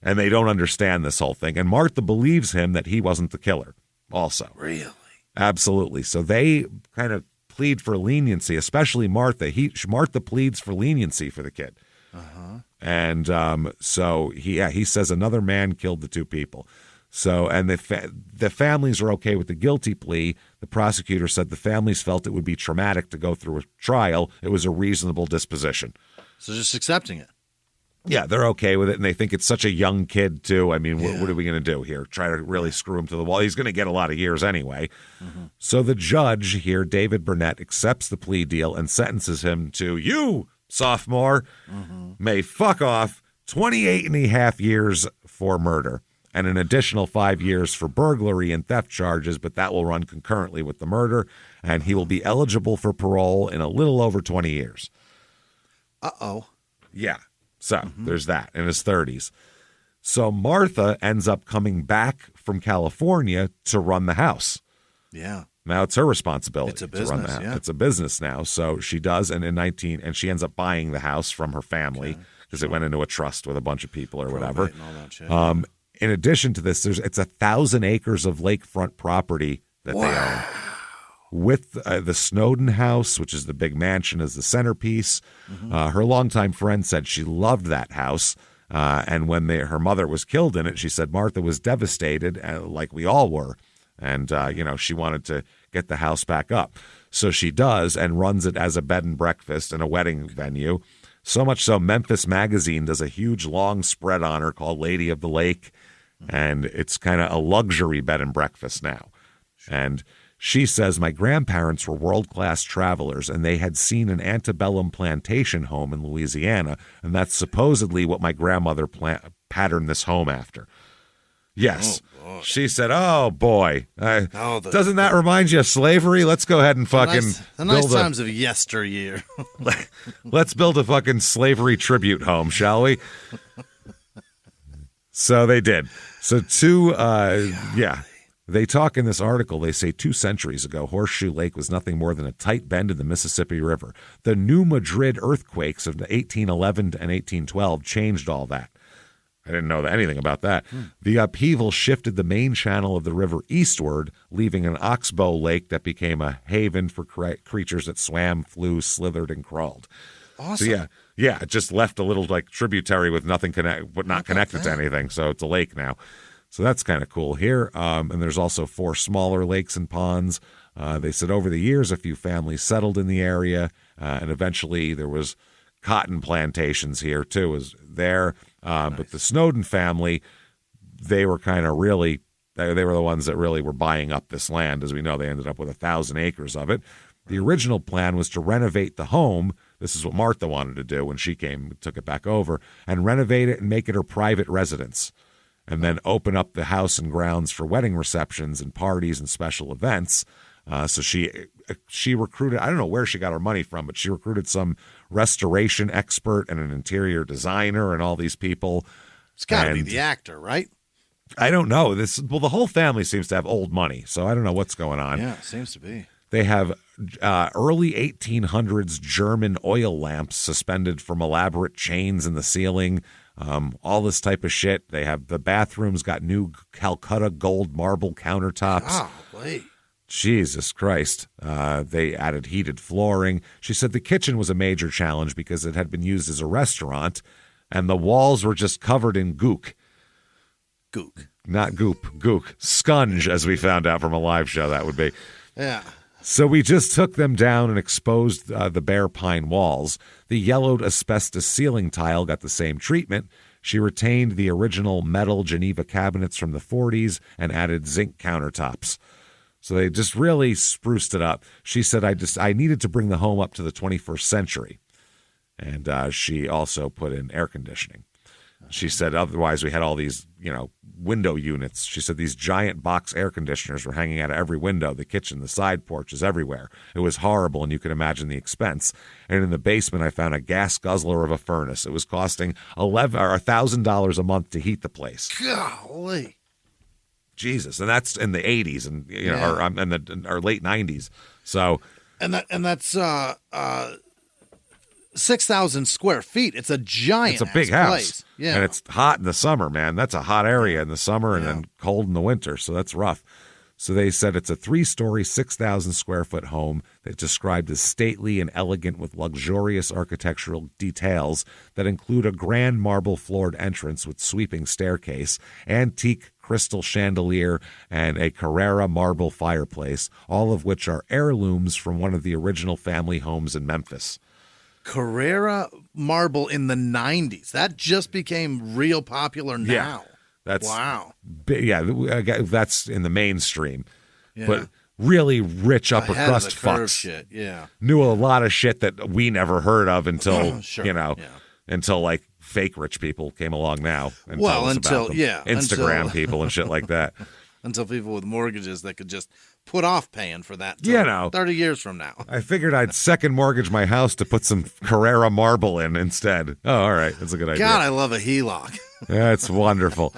and they don't understand this whole thing. And Martha believes him that he wasn't the killer also. Really? Absolutely. So they kind of plead for leniency, especially Martha. Martha pleads for leniency for the kid. And so he says another man killed the 2 people. So, and the families are okay with the guilty plea. The prosecutor said the families felt it would be traumatic to go through a trial. It was a reasonable disposition. So just accepting it. Yeah, they're okay with it, and they think it's such a young kid, too. I mean, what are we going to do here? Try to really screw him to the wall? He's going to get a lot of years anyway. So the judge here, David Burnett, accepts the plea deal and sentences him to, you, sophomore, may fuck off 28 and a half years for murder. And an additional 5 years for burglary and theft charges, but that will run concurrently with the murder, and he will be eligible for parole in a little over 20 years. Uh-oh. Yeah, so there's that, in his 30s. So Martha ends up coming back from California to run the house. Yeah. Now it's her responsibility to run the house. Yeah. It's a business now, so she does, and and she ends up buying the house from her family because it went into a trust with a bunch of people or whatever. And all that shit. In addition to this, it's 1,000 acres of lakefront property that they own, with the Snowden house, which is the big mansion, as the centerpiece. Her longtime friend said she loved that house, and when her mother was killed in it, she said Martha was devastated, like we all were, and she wanted to get the house back up. So she does, and runs it as a bed and breakfast and a wedding venue. So much so, Memphis Magazine does a huge long spread on her called Lady of the Lake. And it's kind of a luxury bed and breakfast now. And she says, my grandparents were world-class travelers, and they had seen an antebellum plantation home in Louisiana, and that's supposedly what my grandmother patterned this home after. Yes. Oh, she said, oh, boy. Doesn't that remind you of slavery? Let's go ahead and fucking the nice times of yesteryear. Let's build a fucking slavery tribute home, shall we? So they did. So they talk in this article, they say 2 centuries ago, Horseshoe Lake was nothing more than a tight bend in the Mississippi River. The New Madrid earthquakes of 1811 and 1812 changed all that. I didn't know anything about that. The upheaval shifted the main channel of the river eastward, leaving an oxbow lake that became a haven for creatures that swam, flew, slithered, and crawled. Awesome. So it just left a little tributary with nothing not connected to anything. So it's a lake now. So that's kind of cool here. And there's also 4 smaller lakes and ponds. They said over the years, a few families settled in the area, and eventually there was cotton plantations here too. Nice. But the Snowden family, they were kind of really, they were the ones that really were buying up this land. As we know, they ended up with 1,000 acres of it. The original plan was to renovate the home. This is what Martha wanted to do when she took it back over, and renovate it and make it her private residence. and then open up the house and grounds for wedding receptions and parties and special events. So she recruited, I don't know where she got her money from, but she recruited some restoration expert and an interior designer and all these people. It's got to be the actor, right? I don't know. The whole family seems to have old money, so I don't know what's going on. Yeah, it seems to be. They have early 1800s German oil lamps suspended from elaborate chains in the ceiling, all this type of shit. They have the bathrooms got new Calcutta gold marble countertops. Golly. Jesus Christ. They added heated flooring. She said the kitchen was a major challenge because it had been used as a restaurant, and the walls were just covered in gook. Gook. Not goop, gook. Scunge, as we found out from a live show, that would be. Yeah. So we just took them down and exposed the bare pine walls. The yellowed asbestos ceiling tile got the same treatment. She retained the original metal Geneva cabinets from the 40s and added zinc countertops. So they just really spruced it up. She said, I needed to bring the home up to the 21st century. And she also put in air conditioning. She said, otherwise we had all these, window units. She said these giant box air conditioners were hanging out of every window, the kitchen, the side porches, everywhere. It was horrible, and you can imagine the expense. And in the basement, I found a gas guzzler of a furnace. It was costing $1,000 a month to heat the place. Golly. Jesus, and that's in the 80s and or late 90s. So, and that's 6,000 square feet. It's a giant. It's a big house. Place. Yeah, and it's hot in the summer, man. That's a hot area in the summer, and then cold in the winter. So that's rough. So they said it's a 3-story, 6,000 square foot home that's described as stately and elegant with luxurious architectural details that include a grand marble floored entrance with sweeping staircase, antique crystal chandelier, and a Carrara marble fireplace, all of which are heirlooms from one of the original family homes in Memphis. Carrara marble in the 90s. That just became real popular now. Yeah, wow. That's in the mainstream. Yeah. But really rich upper crust fucks. Shit. Yeah. Knew a lot of shit that we never heard of until, until like fake rich people came along now. And Instagram people and shit like that. Until people with mortgages that could just put off paying for that 30 years from now. I figured I'd second mortgage my house to put some Carrara marble in instead. Oh, all right. That's a good idea. God, I love a HELOC. That's wonderful.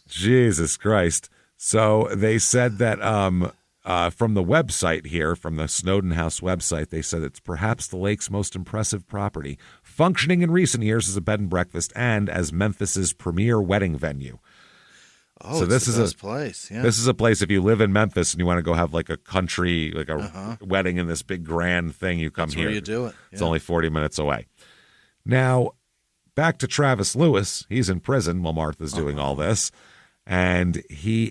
Jesus Christ. So they said that from the website here, from the Snowden House website, they said it's perhaps the lake's most impressive property, functioning in recent years as a bed and breakfast and as Memphis's premier wedding venue. Oh, so this is a place. Yeah. This is a place if you live in Memphis and you want to go have like a country, like a wedding in this big grand thing, you come here. That's where you do it. Yeah. It's only 40 minutes away. Now, back to Travis Lewis. He's in prison while Martha's doing all this, and he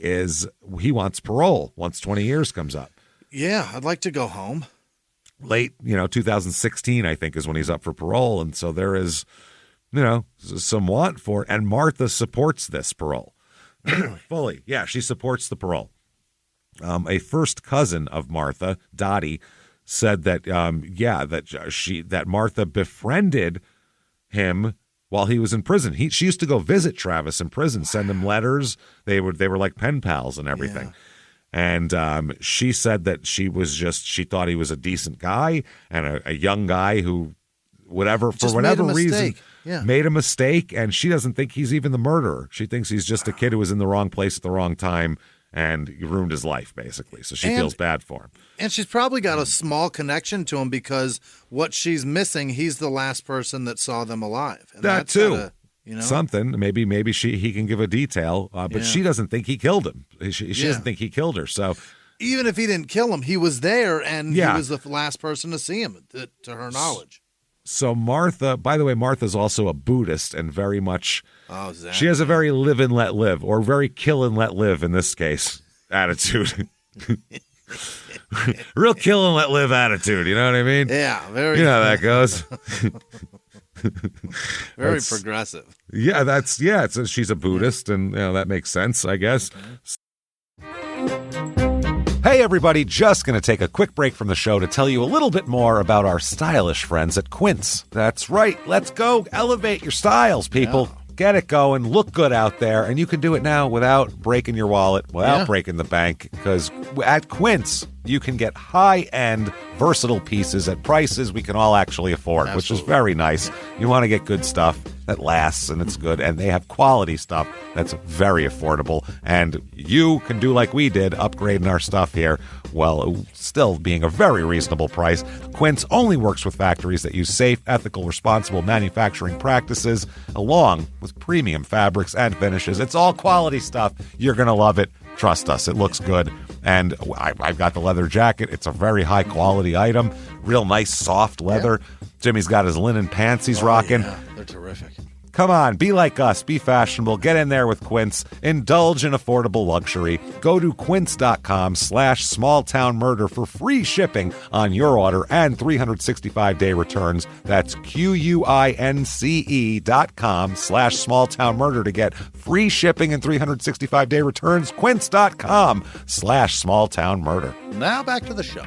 wants parole once 20 years comes up. Yeah, I'd like to go home. Late, 2016, I think, is when he's up for parole, and so there is, some want for it, and Martha supports this parole. Fully. Yeah, she supports the parole. A first cousin of Martha, Dottie, said that that Martha befriended him while he was in prison. She used to go visit Travis in prison, send him letters. They were like pen pals and everything. Yeah. And she said that she thought he was a decent guy and a young guy who for whatever reason made a mistake, and she doesn't think he's even the murderer. She thinks he's just a kid who was in the wrong place at the wrong time and ruined his life, basically. So she feels bad for him. And she's probably got a small connection to him because what she's missing, he's the last person that saw them alive. And that too. Something. Maybe he can give a detail, but she doesn't think he killed him. She doesn't think he killed her. So even if he didn't kill him, he was there, and he was the last person to see him, to her knowledge. So Martha, by the way, Martha's also a Buddhist and very much, exactly. She has a very live and let live, or very kill and let live in this case, attitude. Real kill and let live attitude, you know what I mean? Yeah, very. You know how that goes. Very progressive. Yeah, she's a Buddhist, and that makes sense, I guess. Okay. Hey everybody, just going to take a quick break from the show to tell you a little bit more about our stylish friends at Quince. That's right, let's go elevate your styles, people. Get it going, look good out there, and you can do it now without breaking your wallet, without breaking the bank, because at Quince, you can get high-end, versatile pieces at prices we can all actually afford, which is very nice. You want to get good stuff that lasts and it's good, and they have quality stuff that's very affordable, and you can do like we did, upgrading our stuff here, while still being a very reasonable price. Quince only works with factories that use safe, ethical, responsible manufacturing practices, along with premium fabrics and finishes. It's all quality stuff. You're going to love it. Trust us, it looks good. And I've got the leather jacket. It's a very high-quality item. Real nice, soft leather. Yeah. Jimmy's got his linen pants he's rocking. Yeah, they're terrific. Come on, be like us. Be fashionable. Get in there with Quince. Indulge in affordable luxury. Go to quince.com/smalltownmurder for free shipping on your order and 365-day returns. That's QUINCE.com/smalltownmurder to get free shipping and 365-day returns. Quince.com/smalltownmurder. Now back to the show.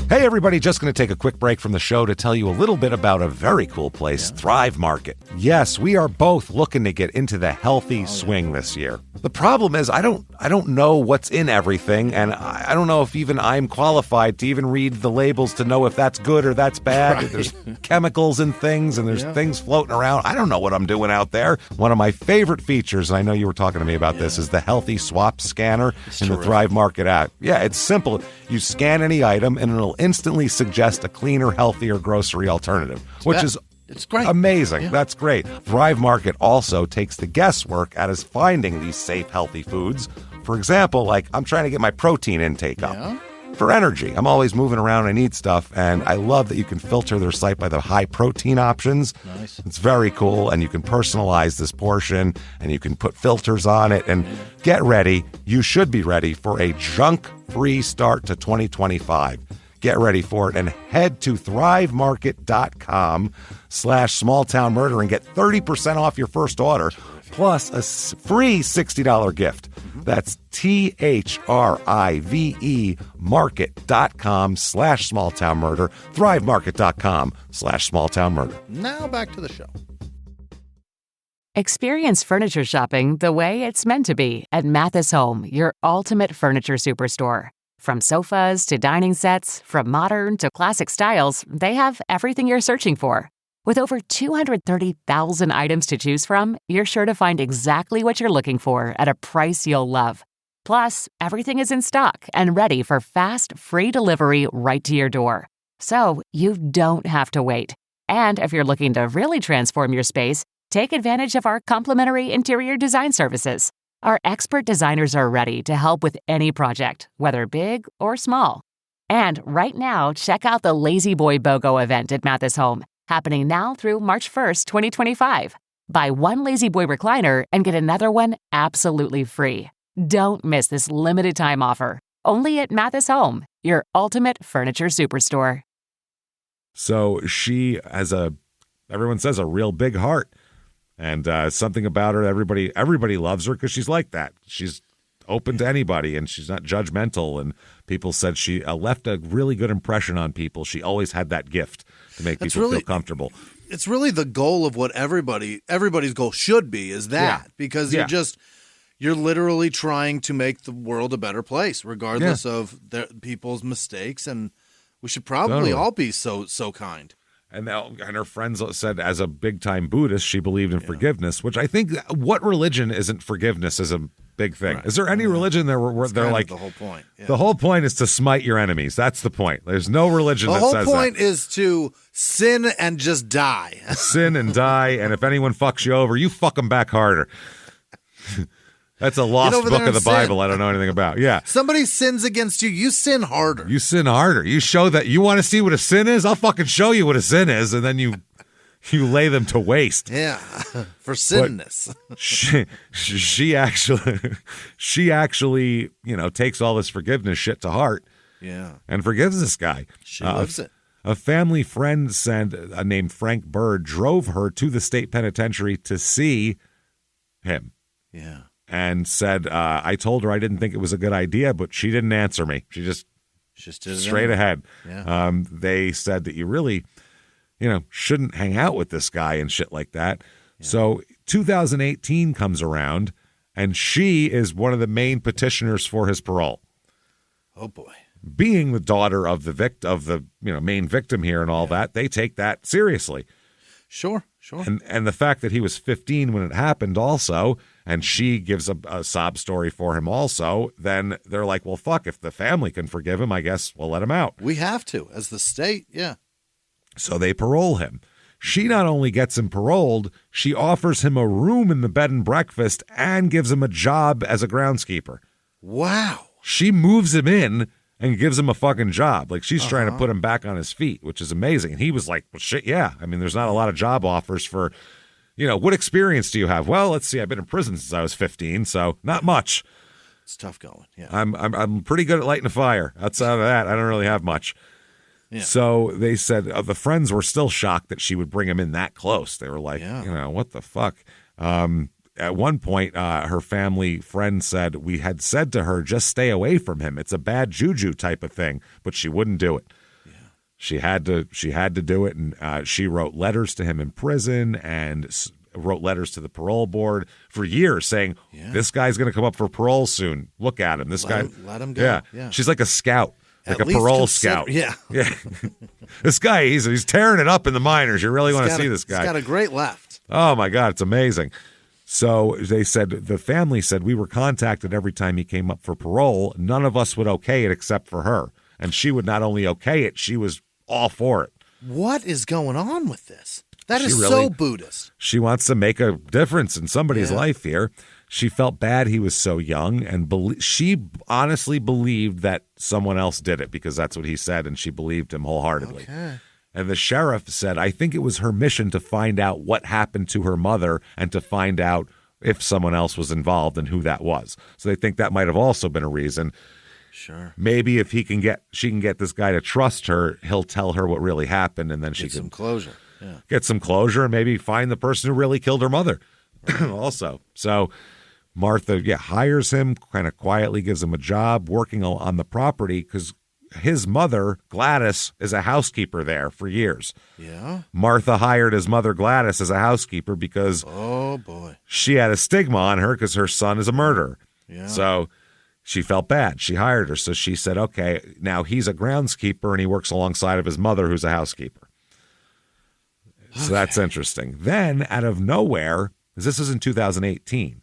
Hey, everybody, just going to take a quick break from the show to tell you a little bit about a very cool place, Thrive Market. Yes, we are both looking to get into the healthy swing this year. The problem is I don't know what's in everything, and I don't know if even I'm qualified to even read the labels to know if that's good or that's bad. Right. There's chemicals in things, and there's things floating around. I don't know what I'm doing out there. One of my favorite features, and I know you were talking to me about this, is the Healthy Swap Scanner in the Thrive Market app. Yeah, it's simple. You scan any item, and it'll instantly suggest a cleaner, healthier grocery alternative, which is it's great. Amazing. Yeah. That's great. Thrive Market also takes the guesswork out of finding these safe, healthy foods. For example, like I'm trying to get my protein intake up. For energy. I'm always moving around. I need stuff. And I love that you can filter their site by the high protein options. Nice. It's very cool. And you can personalize this portion and you can put filters on it. And get ready. You should be ready for a junk-free start to 2025. Get ready for it and head to thrivemarket.com/smalltownmurder and get 30% off your first order plus a free $60 gift. That's THRIVE market.com/smalltownmurder, thrivemarket.com/smalltownmurder. Now back to the show. Experience furniture shopping the way it's meant to be at Mathis Home, your ultimate furniture superstore. From sofas to dining sets, from modern to classic styles, they have everything you're searching for. With over 230,000 items to choose from, you're sure to find exactly what you're looking for at a price you'll love. Plus, everything is in stock and ready for fast, free delivery right to your door. So you don't have to wait. And if you're looking to really transform your space, take advantage of our complimentary interior design services. Our expert designers are ready to help with any project, whether big or small. And right now, check out the Lazy Boy BOGO event at Mathis Home, happening now through March 1st, 2025. Buy one Lazy Boy recliner and get another one absolutely free. Don't miss this limited time offer. Only at Mathis Home, your ultimate furniture superstore. So she has everyone says, a real big heart. And something about her, everybody loves her because she's like that. She's open to anybody, and she's not judgmental. And people said she left a really good impression on people. She always had that gift to make people feel comfortable. It's really the goal of what everybody's goal should be, is that. Because you're literally trying to make the world a better place, regardless of people's mistakes. And we should probably all be so kind. And her friends said, as a big-time Buddhist, she believed in forgiveness, which I think, what religion isn't forgiveness is a big thing. Right. Is there any religion where they're like, the whole point. Yeah. The whole point is to smite your enemies. That's the point. There's no religion that says that. The whole point is to sin and just die. Sin and die, and if anyone fucks you over, you fuck them back harder. That's a lost book of the Bible I don't know anything about. Yeah. Somebody sins against you, you sin harder. You sin harder. You show that you want to see what a sin is? I'll fucking show you what a sin is, and then you lay them to waste. Yeah. For sinness. She actually, takes all this forgiveness shit to heart. Yeah. And forgives this guy. She loves it. A family friend named Frank Bird drove her to the state penitentiary to see him. Yeah. And said, I told her I didn't think it was a good idea, but she didn't answer me. She just did straight ahead. Yeah. They said that you shouldn't hang out with this guy and shit like that. Yeah. So 2018 comes around, and she is one of the main petitioners for his parole. Oh, boy. Being the daughter of the main victim here and all that, they take that seriously. Sure. And the fact that he was 15 when it happened also, and she gives a sob story for him also, then they're like, well, fuck, if the family can forgive him, I guess we'll let him out. We have to, as the state, yeah. So they parole him. She not only gets him paroled, she offers him a room in the bed and breakfast and gives him a job as a groundskeeper. Wow. She moves him in and gives him a fucking job. Like, she's trying to put him back on his feet, which is amazing. And he was like, well, shit, yeah. I mean, there's not a lot of job offers for, what experience do you have? Well, let's see. I've been in prison since I was 15, so not much. It's tough going, yeah. I'm pretty good at lighting a fire. Outside of that, I don't really have much. Yeah. So they said the friends were still shocked that she would bring him in that close. They were like, what the fuck? At one point, her family friend said, we had said to her, just stay away from him. It's a bad juju type of thing, but she wouldn't do it. Yeah. She had to do it, and she wrote letters to him in prison and wrote letters to the parole board for years saying, this guy's going to come up for parole soon. Look at him. Let him go. Yeah. She's like a scout. Like At a parole scout. Yeah. This guy, he's tearing it up in the minors. You really want to see this guy. He's got a great left. Oh, my God. It's amazing. So they said, the family said, we were contacted every time he came up for parole. None of us would okay it except for her. And she would not only okay it, she was all for it. What is going on with this? That is so Buddhist. She wants to make a difference in somebody's life here. She felt bad he was so young, and she honestly believed that someone else did it because that's what he said, and she believed him wholeheartedly. Okay. And the sheriff said, I think it was her mission to find out what happened to her mother and to find out if someone else was involved and who that was. So they think that might have also been a reason. Sure. Maybe if she can get this guy to trust her, he'll tell her what really happened, and then she can some closure. Yeah. Get some closure and maybe find the person who really killed her mother also. So Martha, hires him, kind of quietly gives him a job working on the property because his mother, Gladys, is a housekeeper there for years. Yeah. Martha hired his mother, Gladys, as a housekeeper because she had a stigma on her because her son is a murderer. Yeah. So she felt bad. She hired her. So she said, okay, now he's a groundskeeper and he works alongside of his mother, who's a housekeeper. So that's interesting. Then, out of nowhere, because this was in 2018,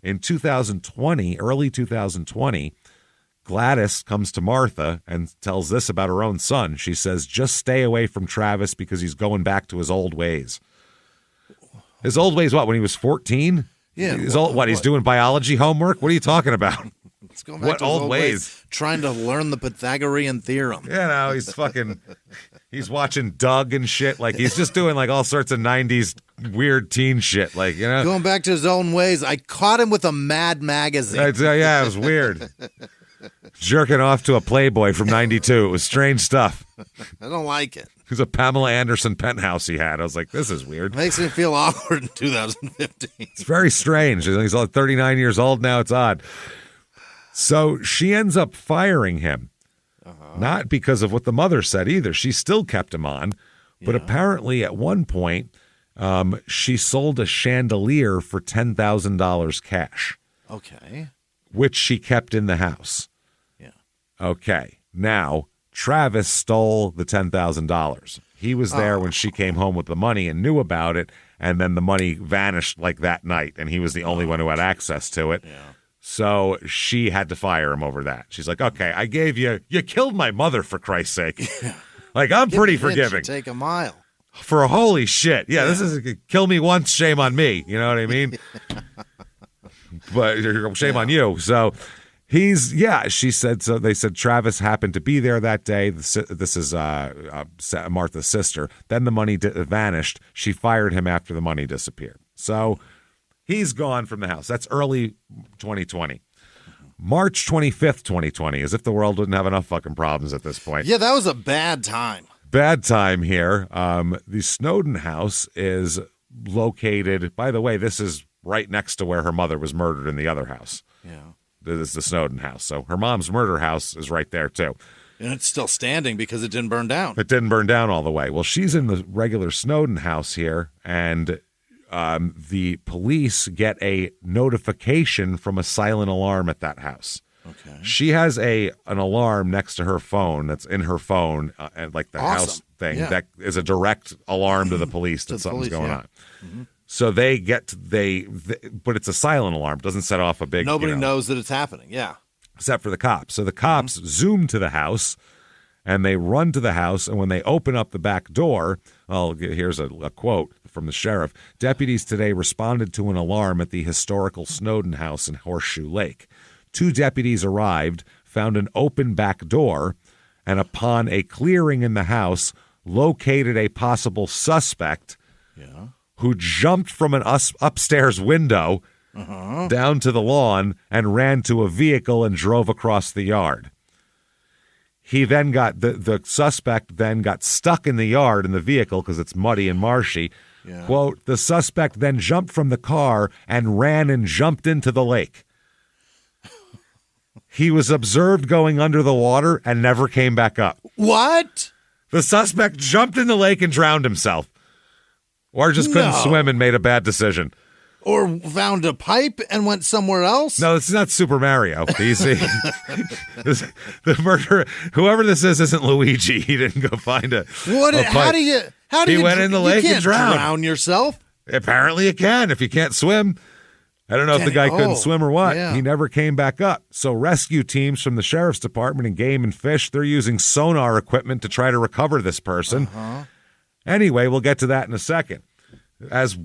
in 2020, early 2020, Gladys comes to Martha and tells this about her own son. She says, just stay away from Travis because he's going back to his old ways. His old ways, what, when he was 14? Yeah. He's doing biology homework? What are you talking about? Let's go back to his old ways. Trying to learn the Pythagorean theorem. He's watching Doug and shit. Like, he's just doing, like, all sorts of 90s weird teen shit. Like, Going back to his own ways. I caught him with a Mad magazine. It was weird. Jerking off to a Playboy from 92. It was strange stuff. I don't like it. It was a Pamela Anderson penthouse he had. I was like, this is weird. It makes me feel awkward in 2015. It's very strange. He's 39 years old now. It's odd. So she ends up firing him. Not because of what the mother said either. She still kept him on. But apparently at one point, she sold a chandelier for $10,000 cash. Okay. Which she kept in the house. Yeah. Okay. Now, Travis stole the $10,000. He was there when she came home with the money and knew about it. And then the money vanished like that night. And he was the only one who had access to it. Yeah. So she had to fire him over that. She's like, okay, I gave you killed my mother, for Christ's sake. Like, I'm pretty forgiving. Take a mile. For holy shit. Yeah, this is kill me once, shame on me. You know what I mean? But shame on you. So she said, so they said Travis happened to be there that day. This is Martha's sister. Then the money vanished. She fired him after the money disappeared. So he's gone from the house. That's early 2020. March 25th, 2020, as if the world wouldn't have enough fucking problems at this point. Yeah, that was a bad time. Bad time here. The Snowden house is located, by the way, this is right next to where her mother was murdered in the other house. Yeah. This is the Snowden house. So her mom's murder house is right there, too. And it's still standing because it didn't burn down. It didn't burn down all the way. Well, she's in the regular Snowden house here, and the police get a notification from a silent alarm at that house. Okay. She has an alarm next to her phone that's in her phone, and like the house thing that is a direct alarm to the police that something's going on. Mm-hmm. So they but it's a silent alarm. It doesn't set off a big. Nobody knows that it's happening. Yeah. Except for the cops. So the cops zoom to the house, and they run to the house, and when they open up the back door, here's a quote from the sheriff. Deputies today responded to an alarm at the historical Snowden house in Horseshoe Lake. 2 deputies arrived, found an open back door, and upon a clearing in the house, located a possible suspect who jumped from an upstairs window down to the lawn and ran to a vehicle and drove across the yard. He then got the suspect then got stuck in the yard in the vehicle because it's muddy and marshy. Yeah. Quote, the suspect then jumped from the car and ran and jumped into the lake. He was observed going under the water and never came back up. What? The suspect jumped in the lake and drowned himself. Or just couldn't swim and made a bad decision. Or found a pipe and went somewhere else? No, this is not Super Mario. The murderer, whoever this is, isn't Luigi. He didn't go find a pipe. How do you He went in the lake and drowned. Drown yourself? Apparently you can if you can't swim. I don't know if the guy couldn't swim or what. Yeah. He never came back up. So rescue teams from the sheriff's department and Game and Fish, they're using sonar equipment to try to recover this person. Anyway, we'll get to that in a second. As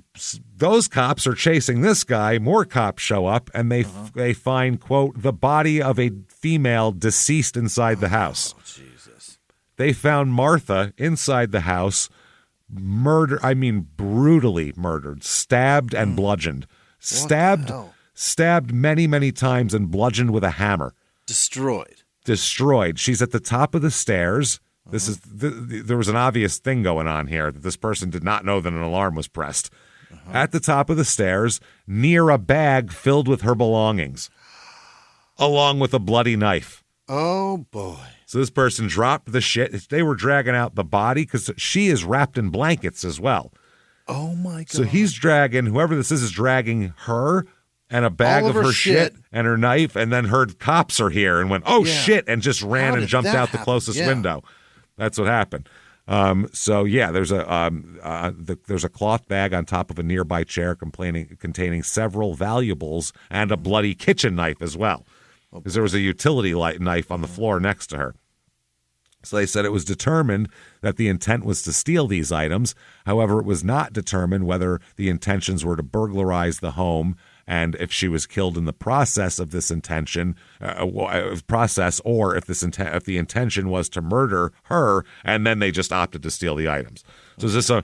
those cops are chasing this guy, more cops show up, and they find, quote, the body of a female deceased inside the house. Oh, Jesus. They found Martha inside the house, brutally murdered, stabbed and bludgeoned. Stabbed many, many times and bludgeoned with a hammer. Destroyed. She's at the top of the stairs. This is there was an obvious thing going on here that this person did not know that an alarm was pressed. At the top of the stairs, near a bag filled with her belongings, along with a bloody knife. Oh, boy. So this person dropped the shit. They were dragging out the body because she is wrapped in blankets as well. Oh, my God. So whoever this is dragging her and a bag of her shit and her knife, and then heard cops are here and went, shit, and just ran and jumped out the closest window. That's what happened. There's a cloth bag on top of a nearby chair containing several valuables and a bloody kitchen knife as well, because there was a utility knife on the floor next to her. So they said it was determined that the intent was to steal these items. However, it was not determined whether the intentions were to burglarize the home and if she was killed in the process of this intention, or if the intention was to murder her, and then they just opted to steal the items. So is this a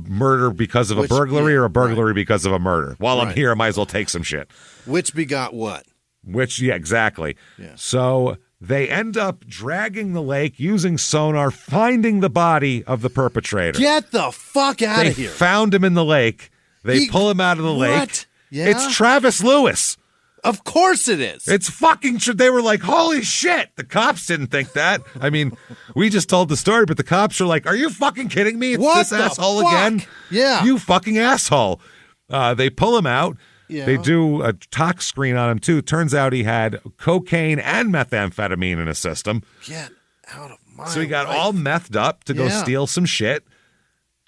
murder because of a burglary or a burglary because of a murder? While I'm here, I might as well take some shit. Which begot what? Exactly. Yeah. So they end up dragging the lake, using sonar, finding the body of the perpetrator. Get the fuck out of here. They found him in the lake. They pull him out of the lake. Yeah? It's Travis Lewis. Of course it is. It's fucking they were like, holy shit. The cops didn't think that. I mean, we just told the story, but the cops are like, are you fucking kidding me? It's this asshole fuck? Again? Yeah. You fucking asshole. They pull him out. Yeah. They do a tox screen on him, too. Turns out he had cocaine and methamphetamine in his system. Get out of my So he got all methed up to go steal some shit.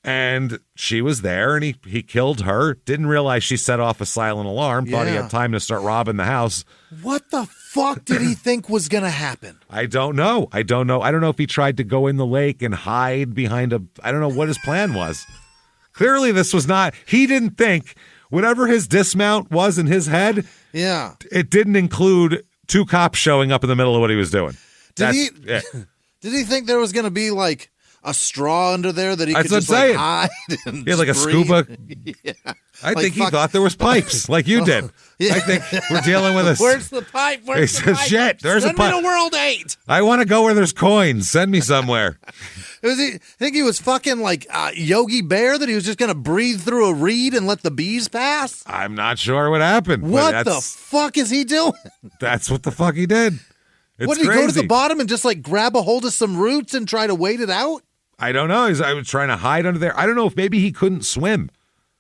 And she was there, and he killed her. Didn't realize she set off a silent alarm. Thought he had time to start robbing the house. What the fuck did he think was going to happen? I don't know. I don't know if he tried to go in the lake and hide behind I don't know what his plan was. Clearly, this was not. He didn't think whatever his dismount was in his head. Yeah, it didn't include 2 cops showing up in the middle of what he was doing. Did he think there was going to be like a straw under there that he could just like hide? And like a scuba. Yeah. I think he thought there was pipes, like you did. Yeah. I think we're dealing with a. Where's the pipe? Where's the pipe? Shit, there's a pipe. Send me to World 8. I want to go where there's coins. Send me somewhere. I think he was fucking like Yogi Bear, that he was just going to breathe through a reed and let the bees pass? I'm not sure what happened. What the fuck is he doing? That's what the fuck he did. It's what, did he crazy. go to the bottom and just like grab a hold of some roots and try to wait it out? I don't know. I was trying to hide under there. I don't know if maybe he couldn't swim.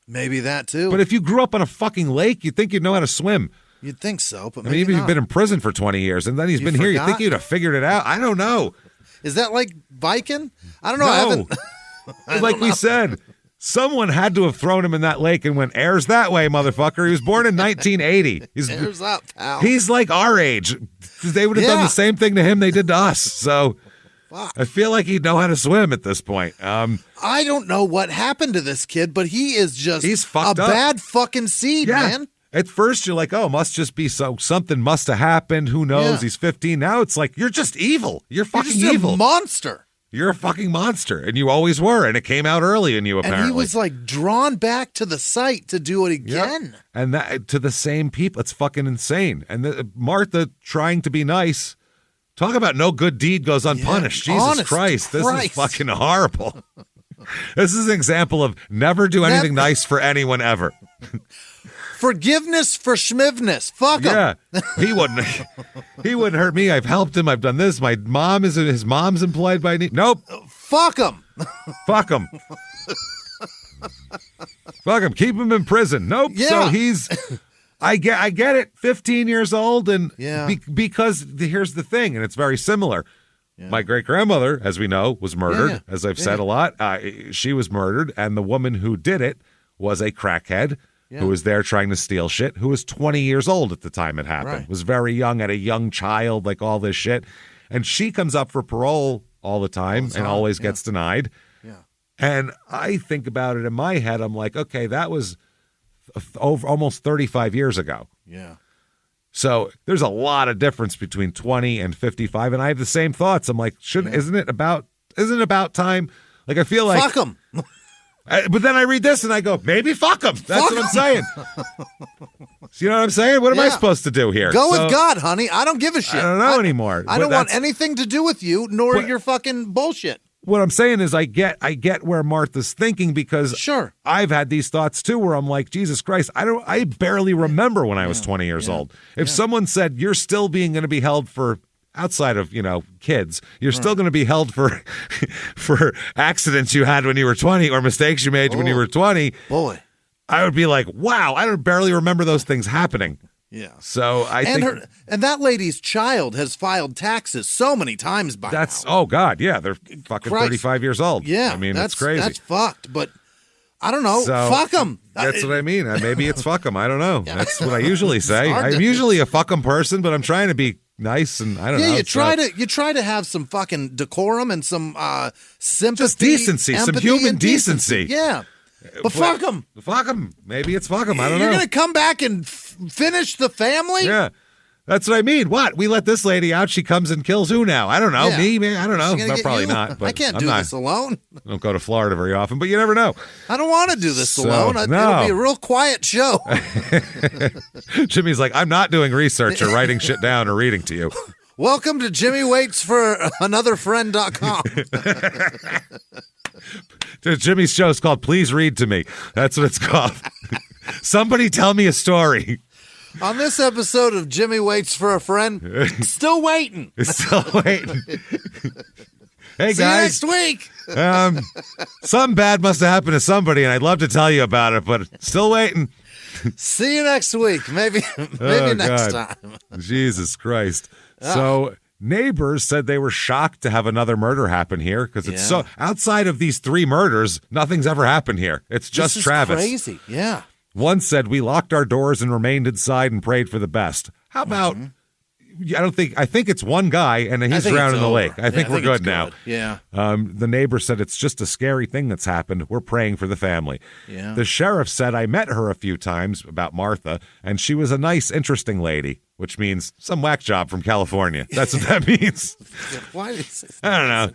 Maybe that too. But if you grew up on a fucking lake, you'd think you'd know how to swim. You'd think so, but I mean, even if you've been in prison for 20 years and then he's been here, you'd think you'd have figured it out. I don't know. Is that like Viking? I don't know. No. I haven't. Like we said, someone had to have thrown him in that lake and went, airs that way, motherfucker. He was born in 1980. Airs up, pal. He's like our age. They would have done the same thing to him they did to us. So Fuck. I feel like he'd know how to swim at this point. I don't know what happened to this kid, but he is just He's fucked a up. bad fucking seed, man. At first, you're like, oh, must just be something must have happened. Who knows? Yeah. He's 15. Now it's like, you're just evil. You're fucking You're just evil. a monster. You're a fucking monster. And you always were. And it came out early in you, apparently. And he was like drawn back to the site to do it again. Yep. And that to the same people. It's fucking insane. And Martha trying to be nice. Talk about no good deed goes unpunished. Jesus Christ. This is fucking horrible. This is an example of never do anything nice for anyone ever. Forgiveness for schmivness. Fuck him. Yeah, he wouldn't hurt me. I've helped him. I've done this. His mom's employed by me. Nope. Fuck him. Fuck him. Fuck him. Keep him in prison. Nope. Yeah. So he's. I get it. 15 years old, and because here's the thing, and it's very similar. Yeah. My great grandmother, as we know, was murdered. As I've said a lot, she was murdered, and the woman who did it was a crackhead. Who was there trying to steal shit, who was 20 years old at the time it happened, was very young, had a young child, like all this shit. And she comes up for parole all the time and always gets denied. Yeah. And I think about it in my head, I'm like, okay, that was over almost 35 years ago. Yeah. So there's a lot of difference between 20 and 55. And I have the same thoughts. I'm like, isn't it about time? Like, I feel like. Fuck them. But then I read this and I go, maybe fuck him. That's what I'm saying. You know what I'm saying? What am I supposed to do here? Go with God, honey. I don't give a shit. I don't know anymore. I don't want anything to do with you, nor your fucking bullshit. What I'm saying is I get where Martha's thinking, because I've had these thoughts too, where I'm like, Jesus Christ, I barely remember when I was 20 years old. If someone said you're still going to be held for, outside of, kids, you're still going to be held for accidents you had when you were 20 or mistakes you made when you were 20. Boy, I would be like, wow, I don't barely remember those things happening. Yeah. So I think and that lady's child has filed taxes so many times by now. Oh God, yeah, they're fucking 35 years old. Yeah, I mean, it's crazy. That's fucked, but I don't know. Fuck them. That's what I mean. Maybe it's fuck them. I don't know. That's what I usually say. I'm usually a fuck them person, but I'm trying to be nice, and I don't know. Yeah, you try to have some fucking decorum and some sympathy, just decency, some human decency. Yeah, but fuck them. Fuck them. Maybe it's fuck them. I don't know. You're gonna come back and finish the family? Yeah. That's what I mean. What? We let this lady out. She comes and kills who now? I don't know. Yeah. Me? Man, I don't know. No, probably not. But I can't do this alone. I don't go to Florida very often, but you never know. I don't want to do this alone. It'll be a real quiet show. Jimmy's like, I'm not doing research or writing shit down or reading to you. Welcome to Jimmy Waits for anotherfriend.com. Jimmy's show is called Please Read to Me. That's what it's called. Somebody tell me a story. On this episode of Jimmy Waits for a Friend, still waiting. Still waiting. Hey, See guys. you next week. Something bad must have happened to somebody, and I'd love to tell you about it, but still waiting. See you next week. Maybe next time. Jesus Christ. So neighbors said they were shocked to have another murder happen here, because it's so outside of these 3 murders, nothing's ever happened here. It's just this is Travis. Crazy. Yeah. One said, we locked our doors and remained inside and prayed for the best. How about, I think it's one guy and he's drowned in the lake. I think we're good now. Yeah. The neighbor said, it's just a scary thing that's happened. We're praying for the family. Yeah. The sheriff said, I met her a few times about Martha, and she was a nice, interesting lady, which means some whack job from California. That's what that means. Why is this? I don't know.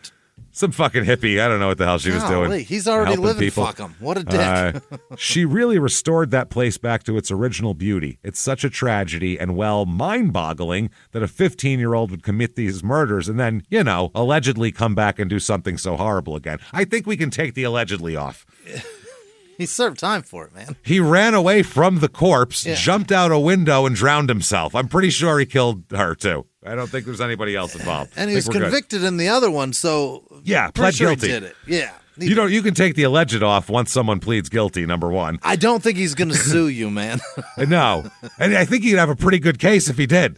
Some fucking hippie. I don't know what the hell she was doing. He's already living people. Fuck him. What a dick. She really restored that place back to its original beauty. It's such a tragedy and, mind-boggling that a 15-year-old would commit these murders and then, allegedly come back and do something so horrible again. I think we can take the allegedly off. He served time for it, man. He ran away from the corpse, jumped out a window, and drowned himself. I'm pretty sure he killed her, too. I don't think there's anybody else involved. And he was convicted in the other one, so pled guilty. He did it. Yeah. You can take the alleged off once someone pleads guilty, number one. I don't think he's going to sue you, man. No. And I think he'd have a pretty good case if he did.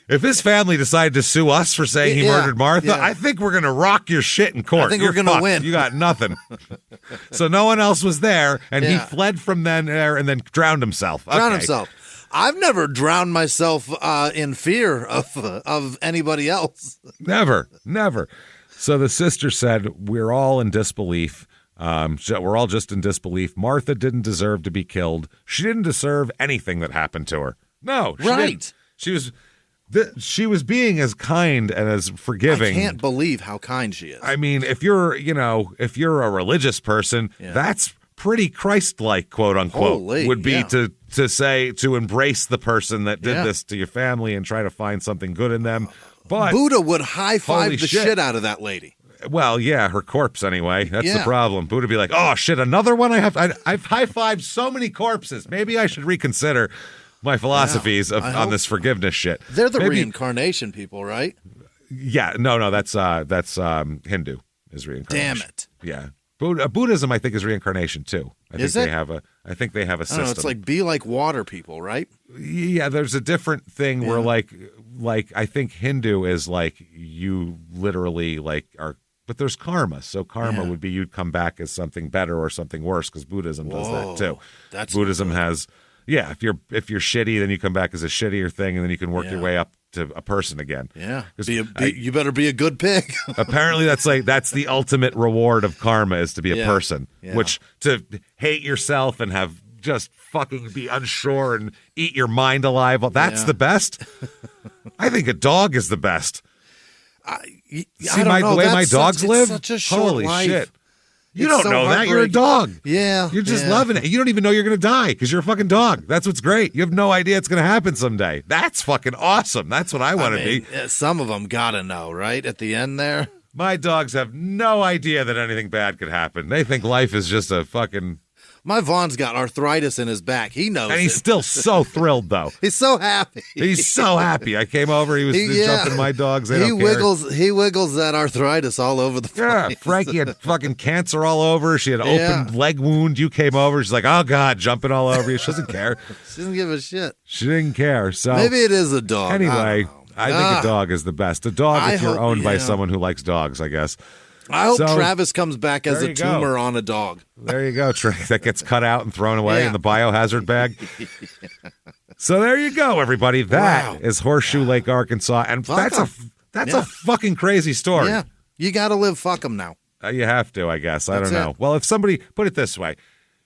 If his family decided to sue us for saying he murdered Martha, I think we're going to rock your shit in court. I think we're going to win. You got nothing. So no one else was there, and he fled from there and then drowned himself. Drowned himself. I've never drowned myself in fear of anybody else. Never. So the sister said, we're all in disbelief. We're all just in disbelief. Martha didn't deserve to be killed. She didn't deserve anything that happened to her. No, she didn't. She was being as kind and as forgiving. I can't believe how kind she is. I mean, if you're a religious person, that's pretty Christ-like, quote unquote, would be to embrace the person that did this to your family and try to find something good in them. But Buddha would high-five the shit out of that lady. Well, yeah, her corpse anyway. That's the problem. Buddha would be like, oh, shit, another one? I've high-fived so many corpses. Maybe I should reconsider my philosophies on this forgiveness shit. They're the reincarnation people, right? Yeah, no, that's Hindu is reincarnation. Damn it. Yeah. Buddhism, I think, is reincarnation, too. I think they have a system. It's like be like water people, right? Yeah, there's a different thing where like I think Hindu is like you literally like are, but there's karma. So karma would be you'd come back as something better or something worse, because Buddhism does that too. Buddhism has if you're shitty, then you come back as a shittier thing, and then you can work your way up to a person again. Yeah, you better be a good pig. Apparently, that's the ultimate reward of karma is to be a person. Yeah. Which to hate yourself and have just fucking be unsure and eat your mind alive. That's the best. I think a dog is the best. See the way my dogs live. Such a short Holy life. Shit. You don't know that. You're a dog. Yeah. You're just loving it. You don't even know you're going to die because you're a fucking dog. That's what's great. You have no idea it's going to happen someday. That's fucking awesome. That's what I want to be. Some of them got to know, right? At the end there. My dogs have no idea that anything bad could happen. They think life is just a fucking... My Vaughn's got arthritis in his back. He knows. And he's still so thrilled, though. He's so happy. He's so happy. I came over. He was jumping my dogs. He wiggles that arthrites all over the place. Yeah, Frankie had fucking cancer all over. She had open leg wound. You came over. She's like, oh, God, jumping all over you. She doesn't care. She doesn't give a shit. She didn't care. So maybe it is a dog. Anyway, I think a dog is the best. A dog if you're owned by someone who likes dogs, I guess. I hope Travis comes back as a tumor on a dog. There you go, Trey. That gets cut out and thrown away in the biohazard bag. So there you go, everybody. That is Horseshoe Lake, Arkansas, and that's a fucking crazy story. Yeah, you got to live. Fuck them now. You have to, I guess. I don't know. Well, if somebody put it this way,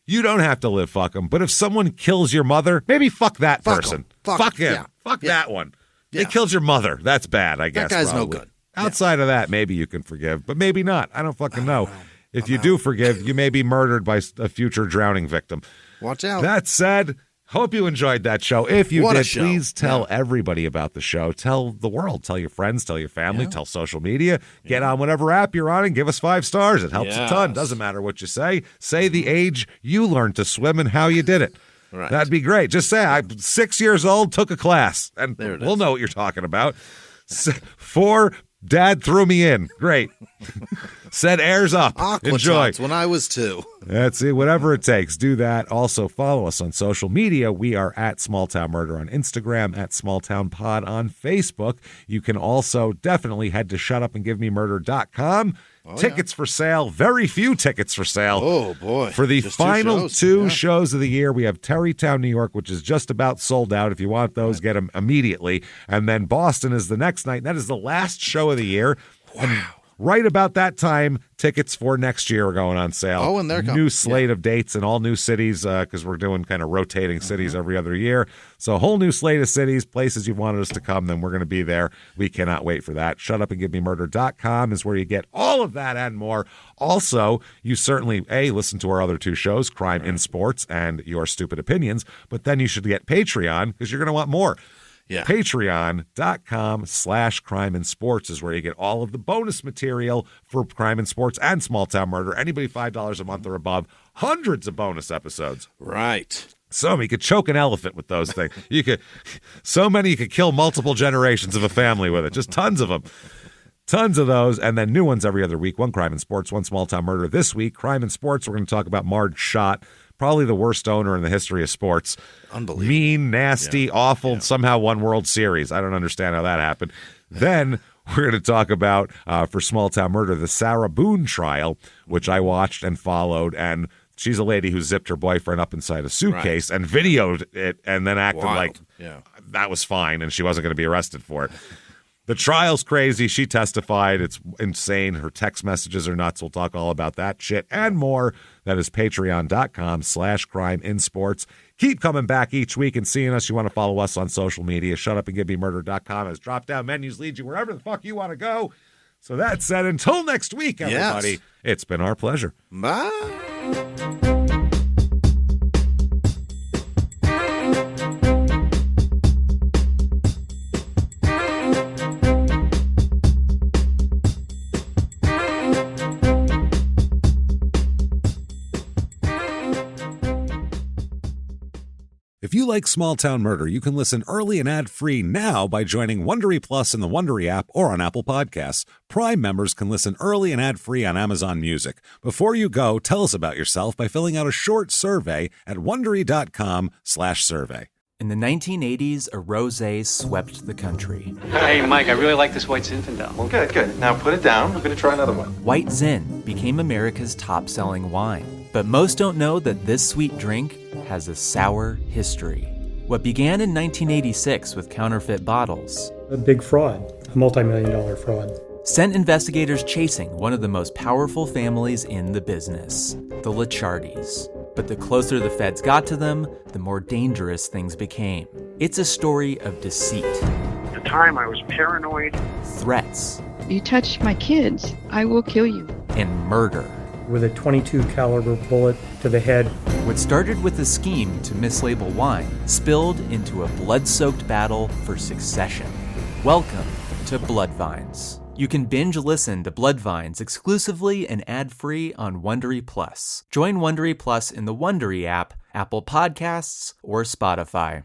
you don't have to live. Fuck them. But if someone kills your mother, maybe fuck that person. Fuck him. Yeah. Fuck that one. Yeah. He killed your mother. That's bad. I guess that guy's probably. no good. Outside of that, maybe you can forgive, but maybe not. I don't fucking know. If you do forgive, you may be murdered by a future drowning victim. Watch out. That said, hope you enjoyed that show. If you did, please tell everybody about the show. Tell the world. Tell your friends. Tell your family. Tell social media. Get on whatever app you're on and give us 5 stars. It helps a ton. Doesn't matter what you say. Say the age you learned to swim and how you did it. Right. That'd be great. Just say, I'm 6 years old, took a class, and we'll know what you're talking about. 4, Dad threw me in. Great. Said airs up. Enjoy. When I was 2. That's it. Whatever it takes. Do that. Also, follow us on social media. We are at Small Town Murder on Instagram, at Small Town Pod on Facebook. You can also definitely head to shutupandgivememurder.com. Tickets for sale. Very few tickets for sale. Oh, boy. For the final 2 shows of the year, we have Terrytown, New York, which is just about sold out. If you want those, get them immediately. And then Boston is the next night. That is the last show of the year. Wow. And right about that time, tickets for next year are going on sale. Oh, and they're coming. New slate of dates in all new cities because we're doing kind of rotating cities every other year. So a whole new slate of cities, places you've wanted us to come, then we're going to be there. We cannot wait for that. Shutupandgivememurder.com is where you get all of that and more. Also, you certainly, listen to our other 2 shows, Crime in Sports and Your Stupid Opinions, but then you should get Patreon because you're going to want more. Yeah. Patreon.com/crime and sports is where you get all of the bonus material for Crime and Sports and Small Town Murder. Anybody $5 a month or above, hundreds of bonus episodes. Right. So you could choke an elephant with those things. You could kill multiple generations of a family with it. Just tons of them. Tons of those, and then new ones every other week. One Crime and Sports, one Small Town Murder. This week, Crime and Sports, we're going to talk about Marge Schott, probably the worst owner in the history of sports. Unbelievable. Mean, nasty, awful, somehow won World Series. I don't understand how that happened. Then we're going to talk about, for Small Town Murder, the Sarah Boone trial, which I watched and followed, and she's a lady who zipped her boyfriend up inside a suitcase and videoed it and then acted like that was fine and she wasn't going to be arrested for it. The trial's crazy. She testified. It's insane. Her text messages are nuts. We'll talk all about that shit and more. That is patreon.com/crimeinsports. Keep coming back each week and seeing us. You want to follow us on social media. shutupandgivememurder.com has drop-down menus, lead you wherever the fuck you want to go. So that said, until next week, everybody, It's been our pleasure. Bye. If you like Small Town Murder, you can listen early and ad-free now by joining Wondery Plus in the Wondery app or on Apple Podcasts. Prime members can listen early and ad-free on Amazon Music. Before you go, tell us about yourself by filling out a short survey at Wondery.com/survey. In the 1980s, a rosé swept the country. Hey, Mike, I really like this White Zinfandel. Well, good. Now put it down. We're going to try another one. White Zin became America's top-selling wine. But most don't know that this sweet drink has a sour history. What began in 1986 with counterfeit bottles, a big fraud, a multi-million-dollar fraud, sent investigators chasing one of the most powerful families in the business, the Licciardis. But the closer the feds got to them, the more dangerous things became. It's a story of deceit. At the time, I was paranoid. Threats. You touch my kids, I will kill you. And murder. With a .22 caliber bullet to the head. What started with a scheme to mislabel wine spilled into a blood-soaked battle for succession. Welcome to Bloodvines. You can binge listen to Bloodvines exclusively and ad-free on Wondery Plus. Join Wondery Plus in the Wondery app, Apple Podcasts, or Spotify.